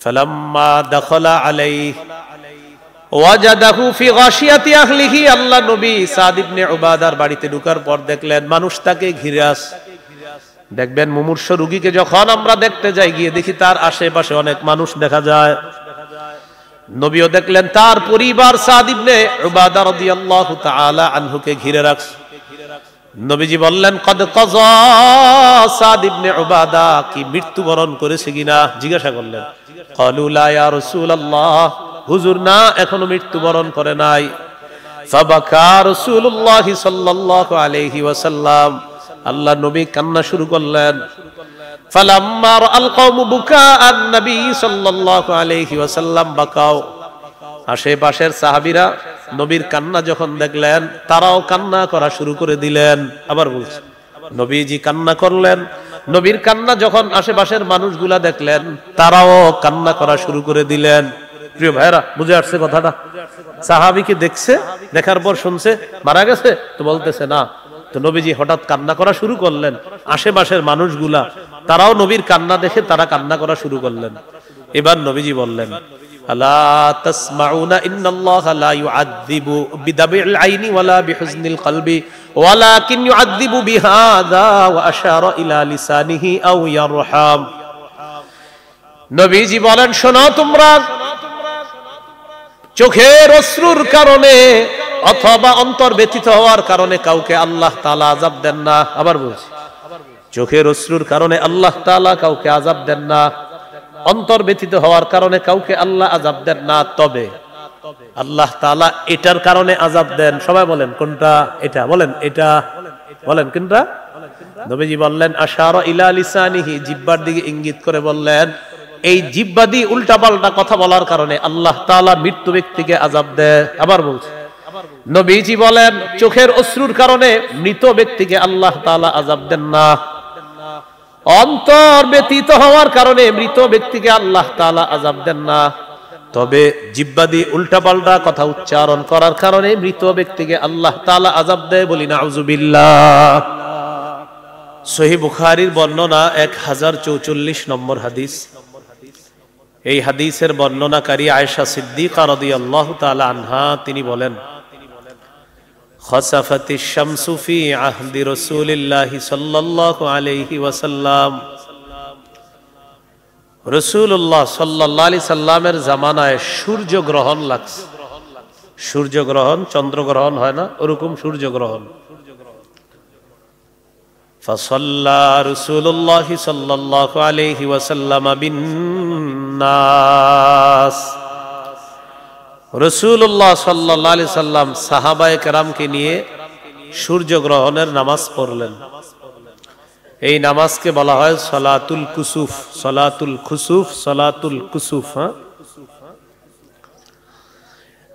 ফালাম্মা দাখালা আলাইহি ওয়াজাদাহু ফি গাশিয়াতি আহলিহি, আল্লাহ নবী সাদ ইবনে উবাদার বাড়িতে ঢোকার পর দেখলেন মানুষ তাকে ঘিরে আছে। দেখবেন মুমূর্ষ রোগীকে যখন আমরা দেখতে যাই, গিয়ে দেখি তার আশেপাশে অনেক মানুষ দেখা যায়। নবীও দেখলেন তার পরিবার সাদ ইবনে উবাদা রাদিয়াল্লাহু তাআলা আনহুকে ঘিরে রাখছে। নবীজি বললেন, কদ কাযা সাদ ইবনে উবাদা, কি মৃত্যুবরণ করেছে কিনা জিজ্ঞাসা করলেন। ক্বালু লা ইয়া রাসূলুল্লাহ, হুজুর না, এখনো মৃত্যুবরণ করে নাই। ফাবাকা রাসূলুল্লাহ সাল্লাল্লাহু আলাইহি ওয়াসাল্লাম, আল্লাহ নবী কান্না শুরু করলেন। ফালাম্মা রাআল কওমু বুকাআন নবী সাল্লাল্লাহু আলাইহি ওয়াসাল্লাম বাকাও, আশেপাশের সাহাবীরা নবীর কান্না যখন দেখলেন তারাও কান্না করা শুরু করে দিলেন। আবার বলছে, নবীজি কান্না করলেন। নবীর কান্না যখন আশেপাশের মানুষগুলা দেখলেন তারাও কান্না করা শুরু করে দিলেন। প্রিয় ভাইরা, বুঝে আসছে কথাটা? সাহাবীকে দেখছে, দেখার পর শুনছে মারা গেছে, তো বলতেছে না। তো নবীজি হঠাৎ কান্না করা শুরু করলেন। আশেপাশের মানুষগুলা তারাও নবীর কান্না দেখে তারা কান্না করা শুরু করলেন। এবার নবীজি বললেন, আলা তাসমাউনা ইন্নাল্লাহা লা ইউআযযিবু বিদাবিল আইনি ওয়ালা বিহুজনিল কলবি ওয়ালাকিন ইউআযযিবু বিহাযা ওয়া আশারা ইলা লিসানিহি আও ইয়ারহাম। নবীজি বলেন, শোনো তোমরা, চোখের অশ্রুর কারণে অথবা অন্তর ব্যথিত হওয়ার কারণে কাউকে আল্লাহ তাআলা আযাব দেন না। আবার বলছি, চোখের অশ্রুর কারণে আল্লাহ তাআলা কাউকে আযাব দেন না, অন্তর ব্যথিত হওয়ার কারণে কাউকে আল্লাহ আযাব দেন না। তবে আল্লাহ তাআলা এটার কারণে আযাব দেন। সবাই বলেন কোনটা? এটা বলেন, এটা বলেন কোনটা? নবীজি বললেন, আশারা ইলা লিসানিহি, জিহ্বার দিকে ইঙ্গিত করে বললেন, এই জিহ্বা দিয়ে উল্টাপাল্টা কথা বলার কারণে আল্লাহ তাআলা মৃত্যু ব্যক্তিকে আযাব দেয়। আবার বলছে, নবীজি বলেন, চোখের অশ্রুর কারণে মৃত ব্যক্তিকে আল্লাহ তাআলা আযাব দেন না, অন্তর ব্যতীত হওয়ার কারণে মৃত ব্যক্তিকে আল্লাহ তাআলা আযাব দেন না। তবে জিহ্বা দিয়ে উল্টাপাল্টা কথা উচ্চারণ করার কারণে মৃত ব্যক্তিকে আল্লাহ তাআলা আযাব দেয়। বলি নাউযুবিল্লাহ। সহিহ বুখারীর বর্ণনা 1044 নম্বর হাদিস। এই হাদিসের বর্ণনাকারী আয়েশা সিদ্দিকা রাদিয়াল্লাহু তাআলা আনহা, তিনি বলেন, খাসাফাতিশ শামসু ফি আহদি রাসূলিল্লাহি সাল্লাল্লাহু আলাইহি ওয়াসাল্লাম, রাসূলুল্লাহ সাল্লাল্লাহু আলাইহি সাল্লামের জামানায় সূর্যগ্রহণ লাগছে। সূর্যগ্রহণ, চন্দ্রগ্রহণ হয় না, ওরকম সূর্যগ্রহণ। ফাসাল্লা রাসূলুল্লাহি সাল্লাল্লাহু আলাইহি ওয়াসাল্লাম বিন নাস, রাসূলুল্লাহ সাল্লাল্লাহু আলাইহি সাল্লাম সাহাবায়ে কেরামকে নিয়ে সূর্যগ্রহণের নামাজ পড়লেন। এই নামাজকে বলা হয় সালাতুল কুসুফ, সালাতুল খুসুফ, সালাতুল কুসুফ।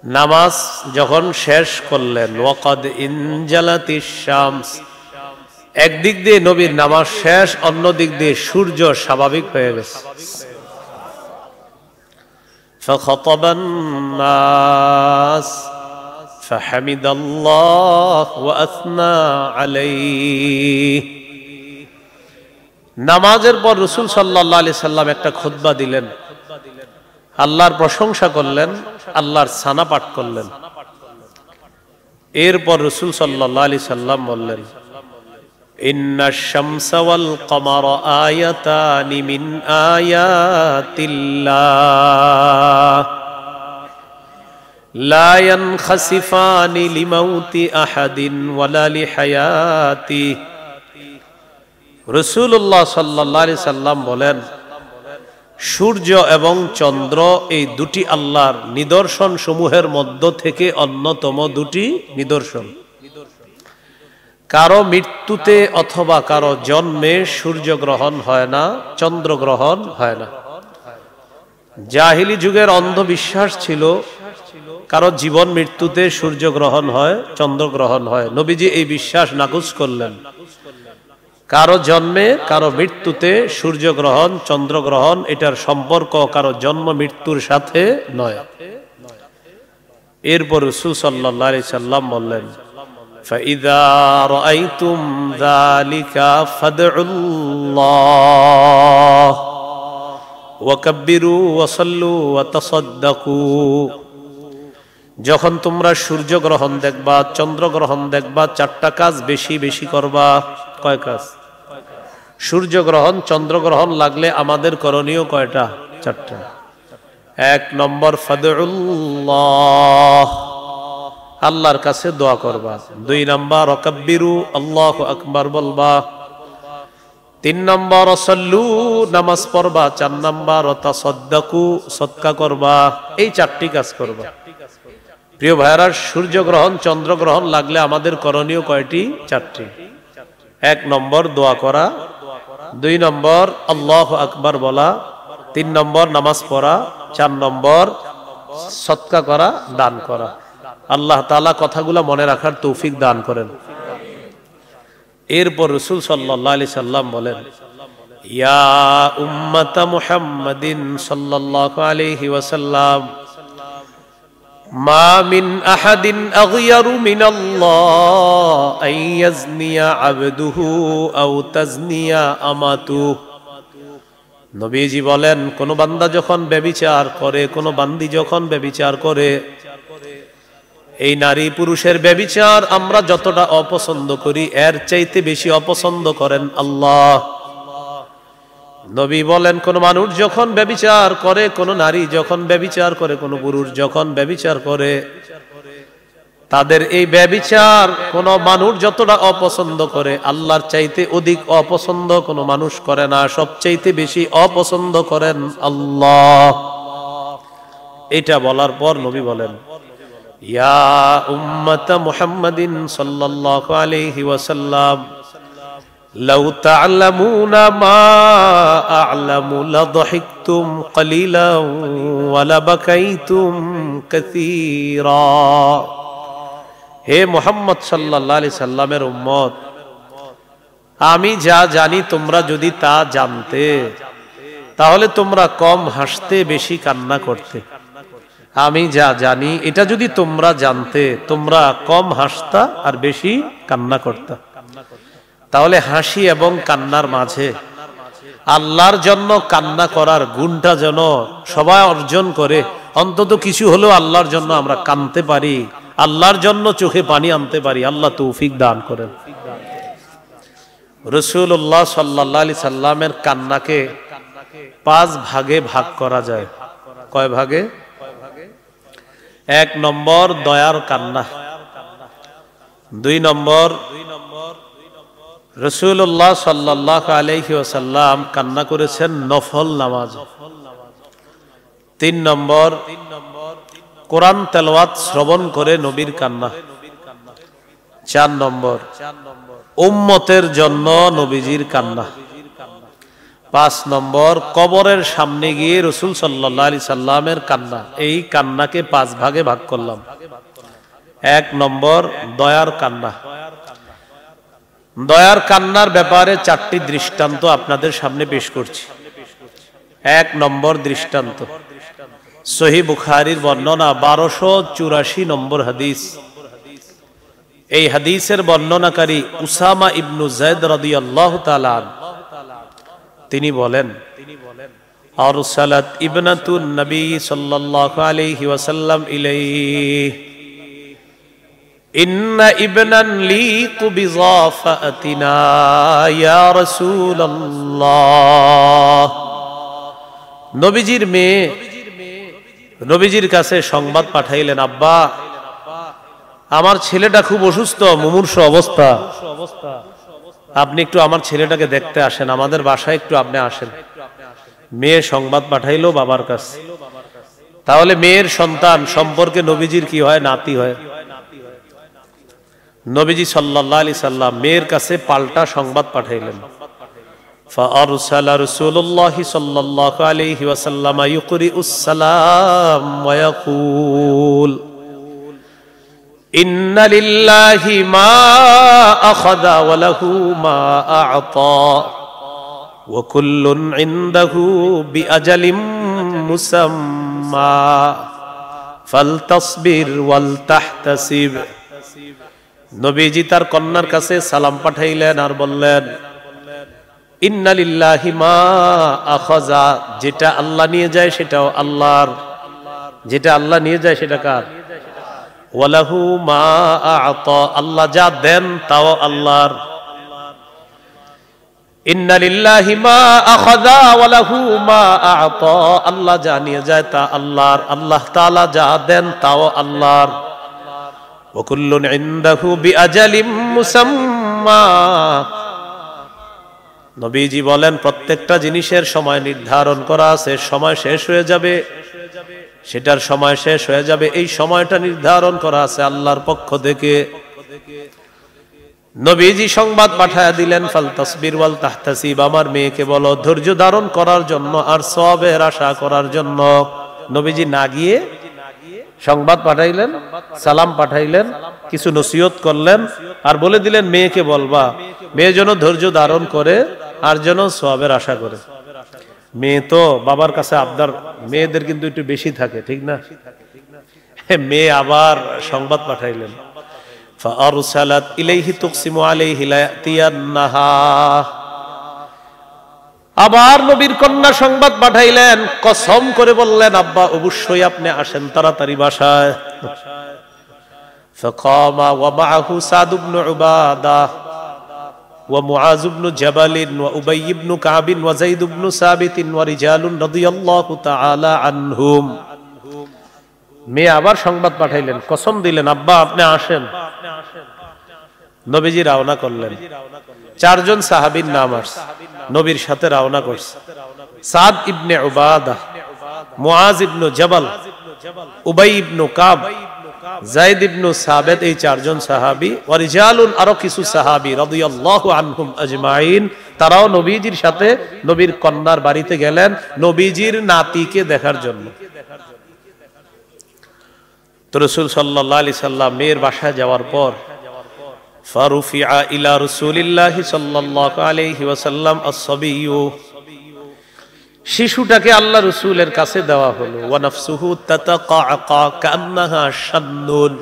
নামাজ যখন শেষ করলেন, ওয়াকাদ ইনজালাতিশ শামস, একদিক দিয়ে নবীর নামাজ শেষ, অন্য দিক দিয়ে সূর্য স্বাভাবিক হয়ে গেছে। فخطب الناس فحمد الله وأثنى عليه। নামাজের পর রাসূল সাল্লাল্লাহু আলাইহি সাল্লাম একটা খুতবা দিলেন, আল্লাহর প্রশংসা করলেন, আল্লাহর সানা পাঠ করলেন। এরপর রাসূল সাল্লাল্লাহু আলাইহি সাল্লাম বললেন, ইন্নাশ শামসা ওয়াল কমারা আয়াতানি মিন আয়াতিল্লাহ লা ইয়ানখাসিফানি লিমাউতি আহাদিন ওয়ালা লিহায়াতি। রাসূলুল্লাহ সাল্লাল্লাহু আলাইহি সাল্লাম বলেন, সূর্য এবং চন্দ্র এই দুটি আল্লাহর নিদর্শন সমূহের মধ্য থেকে অন্যতম দুটি নিদর্শন। কারো মৃত্যুতে অথবা কারো জন্মে সূর্যগ্রহণ হয় না, চন্দ্রগ্রহণ হয় না। জাহিলি যুগের অন্ধবিশ্বাস ছিল কারো জীবন মৃত্যুতে সূর্যগ্রহণ হয়, চন্দ্রগ্রহণ হয়। নবীজি এই বিশ্বাস নাকচ করলেন। কারো জন্মে কারো মৃত্যুতে সূর্যগ্রহণ, চন্দ্রগ্রহণ, এটার সম্পর্ক কারো জন্ম মৃত্যুর সাথে নয়। এরপর রাসূল সাল্লাল্লাহু আলাইহি সাল্লাম বললেন, فَإِذَا رَأَيْتُمْ ذَلِكَ فَادْعُوا اللَّهَ ওয়াকাব্বিরু ওয়াসাল্লু ওয়াতাসাদ্দাকু। যখন তোমরা সূর্য গ্রহণ দেখবা, চন্দ্র গ্রহণ দেখবা, চারটা কাজ বেশি বেশি করবা। কয় কাজ? সূর্য গ্রহণ, চন্দ্র গ্রহণ লাগলে আমাদের করণীয় কয়টা? চারটা। 1 নম্বর ফাদউল্লাহ, আল্লাহর কাছে দোয়া করবা। 2 নম্বর ওয়াকাব্বিরু, আল্লাহু আকবার বলবা। 3 নম্বর সাল্লু, নামাজ পড়বা। 4 নম্বর তাসাদ্দাকু, সদকা করবা। এই চারটি কাজ করবা। প্রিয় ভাইরা, সূর্য গ্রহণ, চন্দ্র গ্রহণ লাগলে আমাদের করণীয় কয়টি? চারটি। 1 নম্বর দোয়া করা, 2 নম্বর আল্লাহু আকবার বলা, 3 নম্বর নামাজ পড়া, 4 নম্বর সদকা করা, দান করা। আল্লাহ তাআলা কথাগুলো মনে রাখার তৌফিক দান করেন। এরপর রাসূল সাল্লাল্লাহু আলাইহি সাল্লাম বলেন, ইয়া উম্মাতা মুহাম্মাদিন সাল্লাল্লাহু আলাইহি ওয়াসাল্লাম, মা মিন আহাদিন আগয়ারু মিনাল্লাহ আন ইয়াজনিয়া আবদুহু আও তাজনিয়া আমাতুহু। নবীজি বলেন, কোন বান্দা যখন ব্যভিচার করে, কোন বান্দি যখন ব্যভিচার করে, এই নারী পুরুষের ব্যভিচার আমরা যতটা অপছন্দ করি, এর চাইতে বেশি অপছন্দ করেন আল্লাহ। নবী বলেন, কোন মানুষ যখন ব্যভিচার করে, কোন নারী যখন ব্যভিচার করে, কোন পুরুষ যখন ব্যভিচার করে, তাদের এই ব্যভিচার কোন মানুষ যতটা অপছন্দ করে, আল্লাহর চাইতে অধিক অপছন্দ কোন মানুষ করে না। সবচাইতে বেশি অপছন্দ করেন আল্লাহ। এটা বলার পর নবী বলেন, ইয়া উম্মাতা মুহাম্মাদিন সাল্লাল্লাহু আলাইহি ওয়াসাল্লাম, লাউ তা'লামুনা মা আ'লামু লাযহিকতুম কলিলান ওয়া লাবাকাইতুম কাসীরা। হে মুহাম্মদ সাল্লাল্লাহু আলাইহি সাল্লামের উম্মত, আমি যা জানি তোমরা যদি তা জানতে, তাহলে তোমরা কম হাসতে, বেশি কান্না করতে। আমি যা জানি এটা যদি তোমরা জানতে, তোমরা কম হাসতা আর বেশি কান্না করতা। তাহলে হাসি এবং কান্নার মাঝে আল্লাহর জন্য কান্না করার গুণটা যেন সবাই অর্জন করে। অন্তত কিছু হলেও আল্লাহর জন্য আমরা কাঁদতে পারি, আল্লাহর জন্য চোখে পানি আনতে পারি। আল্লাহ তৌফিক দান করেন। রাসূলুল্লাহ সাল্লাল্লাহু আলাইহি সাল্লামের কান্নাকে 5 ভাগে ভাগ করা যায়। কয় ভাগে? 1 নম্বর দয়ার কান্না, 2 নম্বর রাসূলুল্লাহ সাল্লাল্লাহু আলাইহি ওয়াসাল্লাম কান্না করেছেন নফল নামাজ, 3 নম্বর কোরআন তেলাওয়াত শ্রবণ করে নবীর কান্না, 4 নম্বর উম্মতের জন্য নবীজির কান্না, 5 নম্বর কবরের সামনে গিয়ে রাসূল সাল্লাল্লাহু আলাইহি সাল্লামের কান্না। এই কান্নাকে 5 ভাগে ভাগ করলাম। 1 নম্বর দয়ার কান্না। দয়ার কান্নার ব্যাপারে 4টি দৃষ্টান্ত আপনাদের সামনে পেশ করছি। 1 নম্বর দৃষ্টান্ত, সহিহ বুখারীর বর্ণনা 1284 নম্বর হাদিস। এই হাদিসের বর্ণনাকারী উসামা ইবনু যায়েদ রাদিয়াল্লাহু তাআলা তিনি বলেন, আরসালাত ইবনাতুন নবী সাল্লাল্লাহু আলাইহি ওয়াসাল্লাম ইলাইহি, ইন্না ইবনান লি কুবিযাফাতিনা ইয়া রাসূলুল্লাহ। নবীজির মেয়ে নবীজির কাছে সংবাদ পাঠাইলেন, আব্বা, আমার ছেলেটা খুব অসুস্থ, মুমূর্ষ অবস্থা, আপনি একটু আমার ছেলেটাকে দেখতে আসেন, আমাদের বাসায় একটু আপনি আসেন। মেয়ে সংবাদ পাঠাইলো বাবার কাছে। তাহলে মেয়ের সন্তান সম্পর্কে নবীজির কি হয়? নাতি হয়। নবীজি সাল্লাল্লাহু আলাইহি সাল্লাম মেয়ের কাছে পাল্টা সংবাদ পাঠাইলেন। ফাআরসালা রাসূলুল্লাহ সাল্লাল্লাহু আলাইহি ওয়াসাল্লাম ইউকরিউস সালাম ওয়া ইয়াকুল, ইন্না লিল্লাহি মা আখাযা ওয়া লাহু মা আ'তা ওয়া কুল্লুন ইনদাহু বিআজালিম মুসাম্মা ফালতাসবির ওয়াল তাহতাসিব। নবীজি তার কন্যার কাছে সালাম পাঠাইলেন আর বললেন, ইন্না লিল্লাহি মা আখাযা, যেটা আল্লাহ নিয়ে যায় সেটাও আল্লাহর, যেটা আল্লাহ নিয়ে যায় সেটা কার? ওয়ালাহু মা আ'তা, আল্লাহ যা দেন তাও আল্লাহর। ইন্না লিল্লাহি মা আখাযা ওয়ালাহু মা আ'তা, আল্লাহ যা নিয়ে যায় তা আল্লাহর, আল্লাহ তাআলা যা দেন তাও আল্লাহর। ওয়া কুল্লুন ইনদাহু বিআজালিম মুসাম্মা, নবীজি বলেন প্রত্যেকটা জিনিসের সময় নির্ধারণ করা আছে, সময় শেষ হয়ে যাবে, সেটার সময় শেষ হয়ে যাবে, এই সময়টা নির্ধারণ করা আছে আল্লাহর পক্ষ থেকে। নবীজি সংবাদ পাঠায়া দিলেন, ফাল তাসবির ওয়াল তাহতাসিব, আমার মেয়েকে বলো ধৈর্য ধারণ করার জন্য আর সওয়াবের আশা করার জন্য। নবীজি না গিয়ে সংবাদ পাঠাইলেন, সালাম পাঠাইলেন, কিছু নসিহত করলেন, আর বলে দিলেন মেয়েকে বলবা, মেয়ে যেন ধৈর্য ধারণ করে আর যেন সওয়াবের আশা করে। মেয়ে তো বাবার কাছে আবদার, মেয়েদের কিন্তু একটু বেশি থাকে, ঠিক না? মেয়ে আবার সংবাদ পাঠাইলেন, ফাআরসালাত ইলাইহি তুকসিমু আলাইহি লা ইয়াতিয়ান্নাহা, আবার নবীর কন্যা সংবাদ পাঠাইলেন, কসম করে বললেন আব্বা অবশ্যই আপনি আসেন তাড়াতাড়ি বাসায়। ফাকামা ওয়া মাআহু সাদ ইবনে উবাদা ওয়া মুআজ ইবনে জাবাল ওয়া উবাই ইবনে কাব ওয়া যায়েদ ইবনে সাবিত ওয়া রিজালুন রাদিয়াল্লাহু তাআলা আনহুম। মেয়ে আবার সংবাদ পাঠাইলেন, কসম দিলেন আব্বা আপনি আসেন। নবীজি রওনা করলেন, চারজন সাহাবীর নাম আসছে, নবীর সাথে রওনা করছে। সাদ ইবনে উবাদা, মুআজ ইবনে জাবাল, উবাই ইবনে কাব, যায়েদ ইবনে সাবিত, এই চারজন সাহাবী, ওয়া রিজালুন, আরো কিছু সাহাবী রাদিয়াল্লাহু আনহুম আজমাইন, তারাও নবীজির সাথে নবীর কন্যার বাড়িতে গেলেন নবীজির নাতিকে দেখার জন্য। তো রাসূল সাল্লাল্লাহু আলাইহি সাল্লাম মেয়ের বাসায় যাওয়ার পর ফারুফিআ ইলা রাসূলিল্লাহি সাল্লাল্লাহু আলাইহি ওয়াসাল্লাম আস-সাবিয়্যু, শিশুটাকে আল্লাহ রাসূলের কাছে দেওয়া হলো। ওয়া নাফসুহু তাতাকাকা কান্নাহা শান্নুন,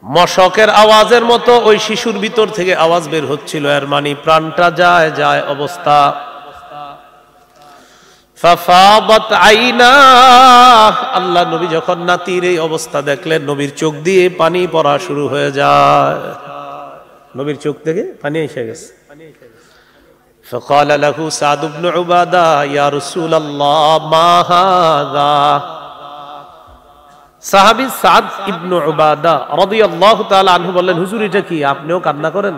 মশকের আওয়াজের মতো ওই শিশুর ভিতর থেকে আওয়াজ বের হচ্ছিল, এর মানে প্রাণটা যায় যায় অবস্থা। ফাফাদাত আইনা, আল্লাহ নবী যখন নাতির এই অবস্থা দেখলেন, নবীর চোখ দিয়ে পানি পড়া শুরু হয়ে যায়, নবীর চোখ থেকে পানি এসে গেছে। فقال له سعد بن عبادة يا رسول الله ما هذا, সাহাবী সাদ ইবনে উবাদা রাদিয়াল্লাহু তাআলা আনহু বললেন, হুজুর এটা কি, আপনিও কান্না করেন?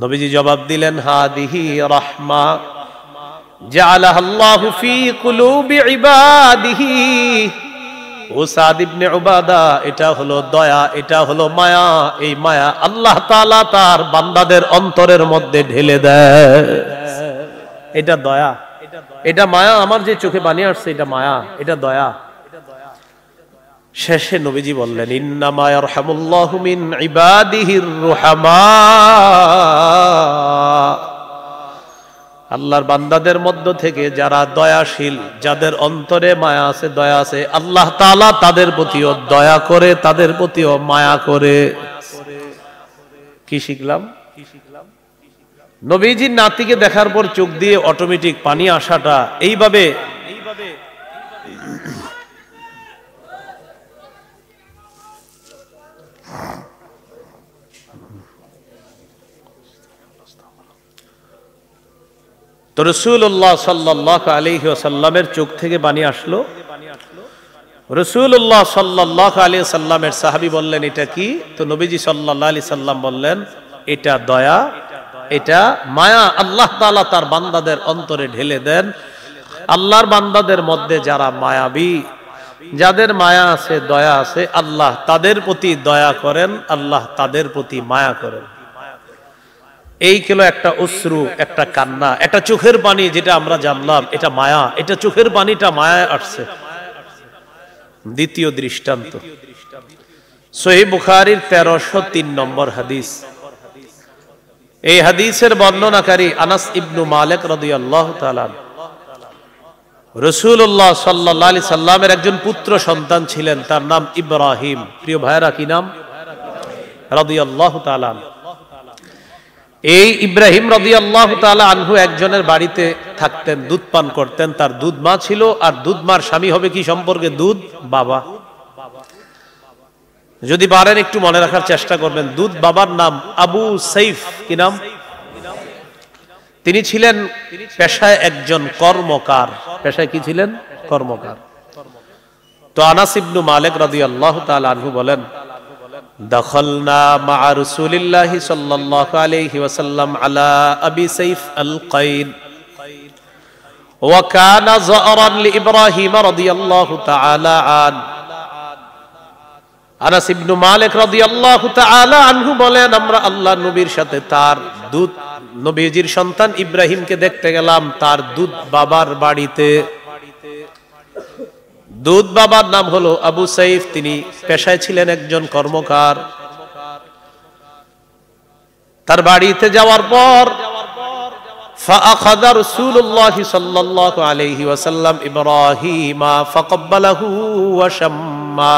নবীজি জবাব দিলেন, হাদিহি রাহমা জাআলাহা আল্লাহু ফি কুলুবি ইবাদিহি। ও সাদ ইবনে উবাদা, এটা হলো দয়া, এটা হলো মায়া, এই মায়া আল্লাহ তাআলা তার বান্দাদের অন্তরের মধ্যে ঢেলে দেয়। এটা দয়া, এটা মায়া, আমার যে চোখে পানি আসছে এটা মায়া, এটা দয়া। শেষে নবীজি বললেন, ইন্নামা ইয়ারহামুল্লাহু মিন ইবাদিহির রুহামা, আল্লাহর বান্দাদের মধ্য থেকে যারা দয়াশীল, যাদের অন্তরে মায়া আছে, দয়া আছে, আল্লাহ তাআলা তাদের প্রতিও দয়া করে, তাদের প্রতিও মায়া করে। কি শিখলাম? নবীজির নাতিকে দেখার পর চোখ দিয়ে অটোমেটিক পানি আসাটা এইভাবে তো রাসূলুল্লাহ সাল্লাল্লাহু আলাইহি ওয়াসাল্লামের চোখ থেকে পানি আসলো। রাসূলুল্লাহ সাল্লাল্লাহু আলাইহি ওয়াসাল্লামের সাহাবী বললেন, এটা কি? তো নবীজি সাল্লাল্লাহু আলাইহি সাল্লাম বললেন, এটা দয়া, এটা মায়া আল্লাহ তাআলা তার বান্দাদের অন্তরে ঢেলে দেন। আল্লাহর বান্দাদের মধ্যে যারা মায়াবী, যাদের মায়া আছে, দয়া আছে, আল্লাহ তাদের প্রতি দয়া করেন, আল্লাহ তাদের প্রতি মায়া করেন। এই হলো একটা অশ্রু, একটা কান্না, একটা চোখের পানি, যেটা আমরা জানলাম এটা মায়া, এটা চোখের পানিটা মায়ায় আসছে। দ্বিতীয় দৃষ্টান্ত সহিহ বুখারীর 1303 নম্বর হাদিস। এই হাদিসের বর্ণনাকারী আনাস ইবনু মালিক রাদিয়াল্লাহু তাআলা। রাসূলুল্লাহ সাল্লাল্লাহু আলাইহি সাল্লামের একজন পুত্র সন্তান ছিলেন, তার নাম ইব্রাহিম। প্রিয় ভাইরা, কি নাম? রাদিয়াল্লাহু তাআলা। এই ইব্রাহিম রাদিয়াল্লাহু তাআলা আনহু একজনের বাড়িতে থাকতেন, দুধ পান করতেন। তার দুধ মা ছিল, আর দুধ মার স্বামী হবে কি সম্পর্কে? দুধ বাবা। যদি পারেন একটু মনে রাখার চেষ্টা করবেন, দুধ বাবার নাম আবু সাইফ। কি নাম? তিনি ছিলেন পেশায় একজন কর্মকার। পেশায় কি ছিলেন? কর্মকার। তো আনাস ইবনু মালিক রাদিয়াল্লাহু তাআলা আনহু বলেন, দাখালনা মা'a রাসূলিল্লাহি সাল্লাল্লাহু আলাইহি ওয়াসাল্লাম আলা আবি সাইফ আল-কাইন ওয়া কানা যারান লিইব্রাহিম রাদিয়াল্লাহু তাআলা আন। আনাস ইবনু মালিক রাদিয়াল্লাহু তাআলা আনহু বলেন, আমরা আল্লাহর নবীর সাথে তার দুধ নবীজির সন্তান ইব্রাহিমকে দেখতে গেলাম তার দুধ বাবার বাড়িতে। দুধ বাবার নাম হলো আবু সাইফ, তিনি পেশায় ছিলেন একজন কর্মকার। তার বাড়িতে যাওয়ার পর فأخذ رسول الله صلى الله عليه وسلم إبراهيم فقبله وشمّا।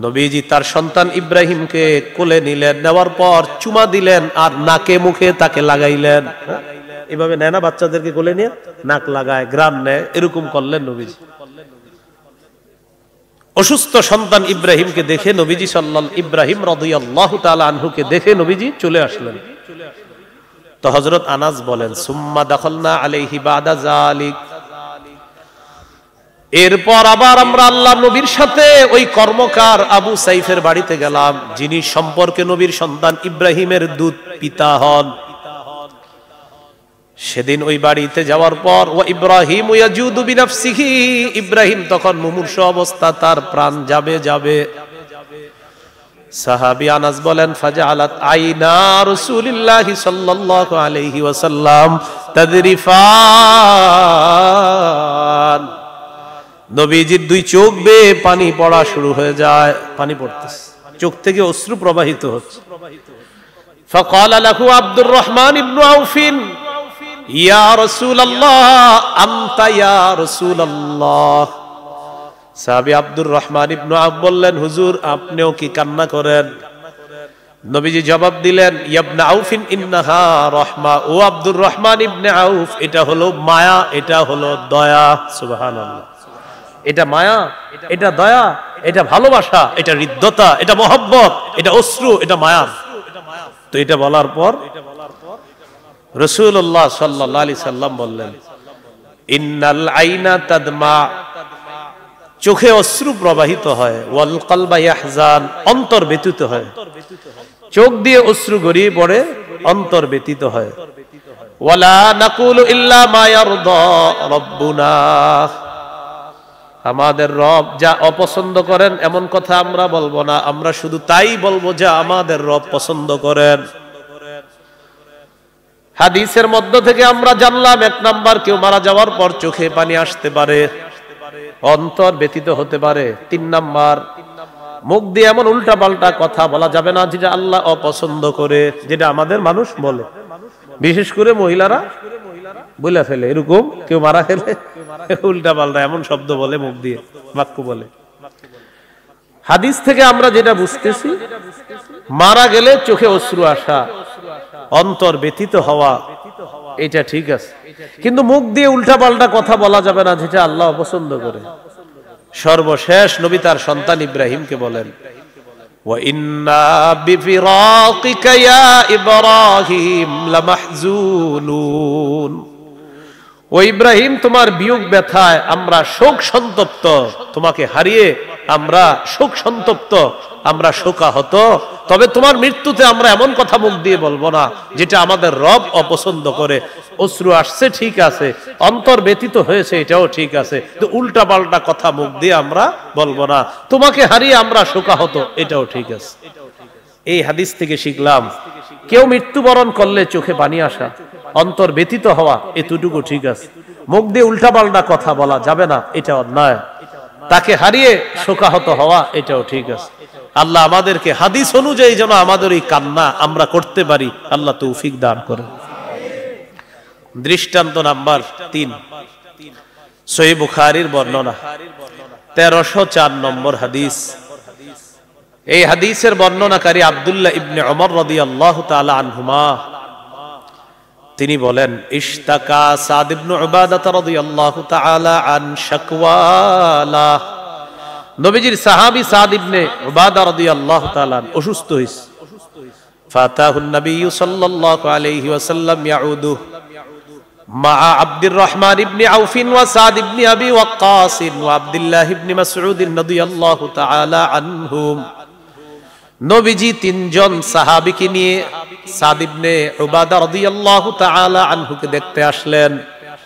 নবীজি তার সন্তান ইব্রাহিমকে কোলে নিলেন, নেওয়ার পর চুমা দিলেন আর নাকে মুখে তাকে লাগাইলেন। এভাবে নেয় না বাচ্চাদেরকে কোলে নিয়ে নাক লাগায়, গ্রাম নেয়, এরকম করলেন নবীজি। অসুস্থ সন্তান ইব্রাহিমকে দেখে নবীজি ইব্রাহিম রাদিয়াল্লাহু তাআলা আনহুকে দেখে নবীজি চলে আসলেন। তো হযরত আনাস বলেন, সুম্মা দাখালনা আলাইহি বাদা যালিক। এরপর আবার আমরা আল্লাহ নবীর সাথে ওই কর্মকার আবু সাইফের বাড়িতে গেলাম, যিনি সম্পর্কে নবীর সন্তান ইব্রাহিমের দুধ পিতা হন। সেদিন ওই বাড়িতে যাওয়ার পর ওয়া ইব্রাহিম ইয়াজুদু বিনাফসিহি, ইব্রাহিম তখন মুমূর্ষ অবস্থা, তার প্রাণ যাবে। সাহাবী আনাস বলেন, ফাজআলাত আইনা রাসূলিল্লাহি সাল্লাল্লাহু আলাইহি ওয়াসাল্লাম তাদরিফান। নবীজির দুই চোখ বেয়ে পানি পড়া শুরু হয়ে যায়, পানি পড়তেছে, চোখ থেকে অশ্রু প্রবাহিত হচ্ছে। ফাকাল লাহু আব্দুর রহমান ইবনে আউফ, ইয়া রাসূলুল্লাহ আনতা ইয়া রাসূলুল্লাহ। সাহাবী আব্দুর রহমান ইবনে আউফ বললেন, হুজুর আপনিও কি কান্না করেন? নবীজি জবাব দিলেন, ইবনে আউফ ইন্নাহা রাহমা। ও আব্দুর রহমান ইবনে আউফ, এটা হলো মায়া, এটা হলো দয়া। সুবহানাল্লাহ। এটা মায়া, এটা দয়া, এটা ভালোবাসা, এটা হৃদ্যতা, এটা মহব্বত, এটা অশ্রু, এটা মায়া। তো এটা বলার পর রাসূলুল্লাহ সাল্লাল্লাহু আলাইহি সাল্লাম বললেন, ইন্নাল আইনা তাদমা, চোখে অশ্রু প্রবাহিত হয়, ওয়াল কলবা ইয়াহজান, অন্তর ব্যথিত হয়। চোখ দিয়ে অশ্রু গড়িয়ে পড়ে, অন্তর ব্যথিত হয়। ওয়ালা নাকুলু ইল্লা মা ইয়ারদা রাব্বুনা, আমাদের রব যা অপছন্দ করেন এমন কথা আমরা বলবো না, আমরা শুধু তাই বলবো যা আমাদের রব পছন্দ করেন। হাদিসের মধ্য থেকে আমরা জানলাম, এক নাম্বার, কেউ মারা যাওয়ার পর চোখে পানি আসতে পারে, অন্তর ব্যথিত হতে পারে। 3 নাম্বার, মুখ দিয়ে এমন উল্টা পাল্টা কথা বলা যাবে না যেটা আল্লাহ অপছন্দ করে, যেটা আমাদের মানুষ বলে, বিশেষ করে মহিলারা বলে ফেলে। এরকম কেউ মারা গেলে উল্টা পাল্টা এমন শব্দ বলে, মুখ দিয়ে বাক্য বলে। হাদিস থেকে আমরা যেটা বুঝতেছি, মারা গেলে চোখে অশ্রু আসা, অন্তর ব্যথিত হওয়া, এটা ঠিক আছে, কিন্তু মুখ দিয়ে উল্টা পাল্টা কথা বলা যাবে না যেটা আল্লাহ অপছন্দ করে। সর্বশেষ নবী তার সন্তান ইব্রাহিমকে বলেন, ওয়া ইন্না বিফিরাকিকা ইয়া ইব্রাহিম লামাহজুনুন। ও ইব্রাহিম, তোমার বিয়োগ ব্যথায় আমরা শোক সন্তপ্ত, তোমাকে হারিয়ে আমরা শোক সন্তপ্ত, আমরা শোকাহত। তবে তোমার মৃত্যুতে আমরা এমন কথা মুখ দিয়ে বলবো না যেটা আমাদের রব অপছন্দ করে। অশ্রু আসছে ঠিক আছে, অন্তর ব্যথিত হয়েছে এটাও ঠিক আছে, তো উল্টা পাল্টা কথা মুখ দিয়ে আমরা বলবো না। তোমাকে হারিয়ে আমরা শোকাহত, এটাও ঠিক আছে। এই হাদিস থেকে শিখলাম, কেউ মৃত্যুবরণ করলে চোখে পানি আসা, অন্তর ব্যথিত হওয়া, এতটুকু ঠিক আছে। মুখ দিয়ে উল্টা পাল্টা কথা বলা যাবে না, এটা অন্যায়। তাকে হারিয়ে শোকাহত হওয়া, এটাও ঠিক আছে। আল্লাহ আমাদেরকে হাদিস অনুযায়ী যেন আমাদের এই কান্না আমরা করতে পারি, আল্লাহ তৌফিক দান করেন। দৃষ্টান্ত নাম্বার 3, সহিহ বুখারীর বর্ণনা 1304 নম্বর হাদিস। এই হাদিসের বর্ণনাকারী আব্দুল্লাহ ইবনে ওমর রাদিয়াল্লাহু তাআলা আনহুমা তিনি বলেন, ইশতাকা সাদ ইবনে উবাদা রাদিয়াল্লাহু তাআলা আন শাকওয়ালা, নবীজির সাহাবী সাদ ইবনে উবাদা রাদিয়াল্লাহু তাআলা অসুস্থ হইছে। ফাতাহুন নবী সাল্লাল্লাহু আলাইহি ওয়াসাল্লাম ইয়াউদু মা আব্দুর রহমান ইবনে আউফ ওয়া সাদ ইবনে আবি ওয়াক্কাস ওয়া আব্দুল্লাহ ইবনে মাসউদ রাদিয়াল্লাহু তাআলা আনহুম, নবীজি তিনজন সাহাবীকে নিয়ে সাদ ইবনে উবাদা রাদিয়াল্লাহু তাআলা আনহুকে দেখতে আসলেন।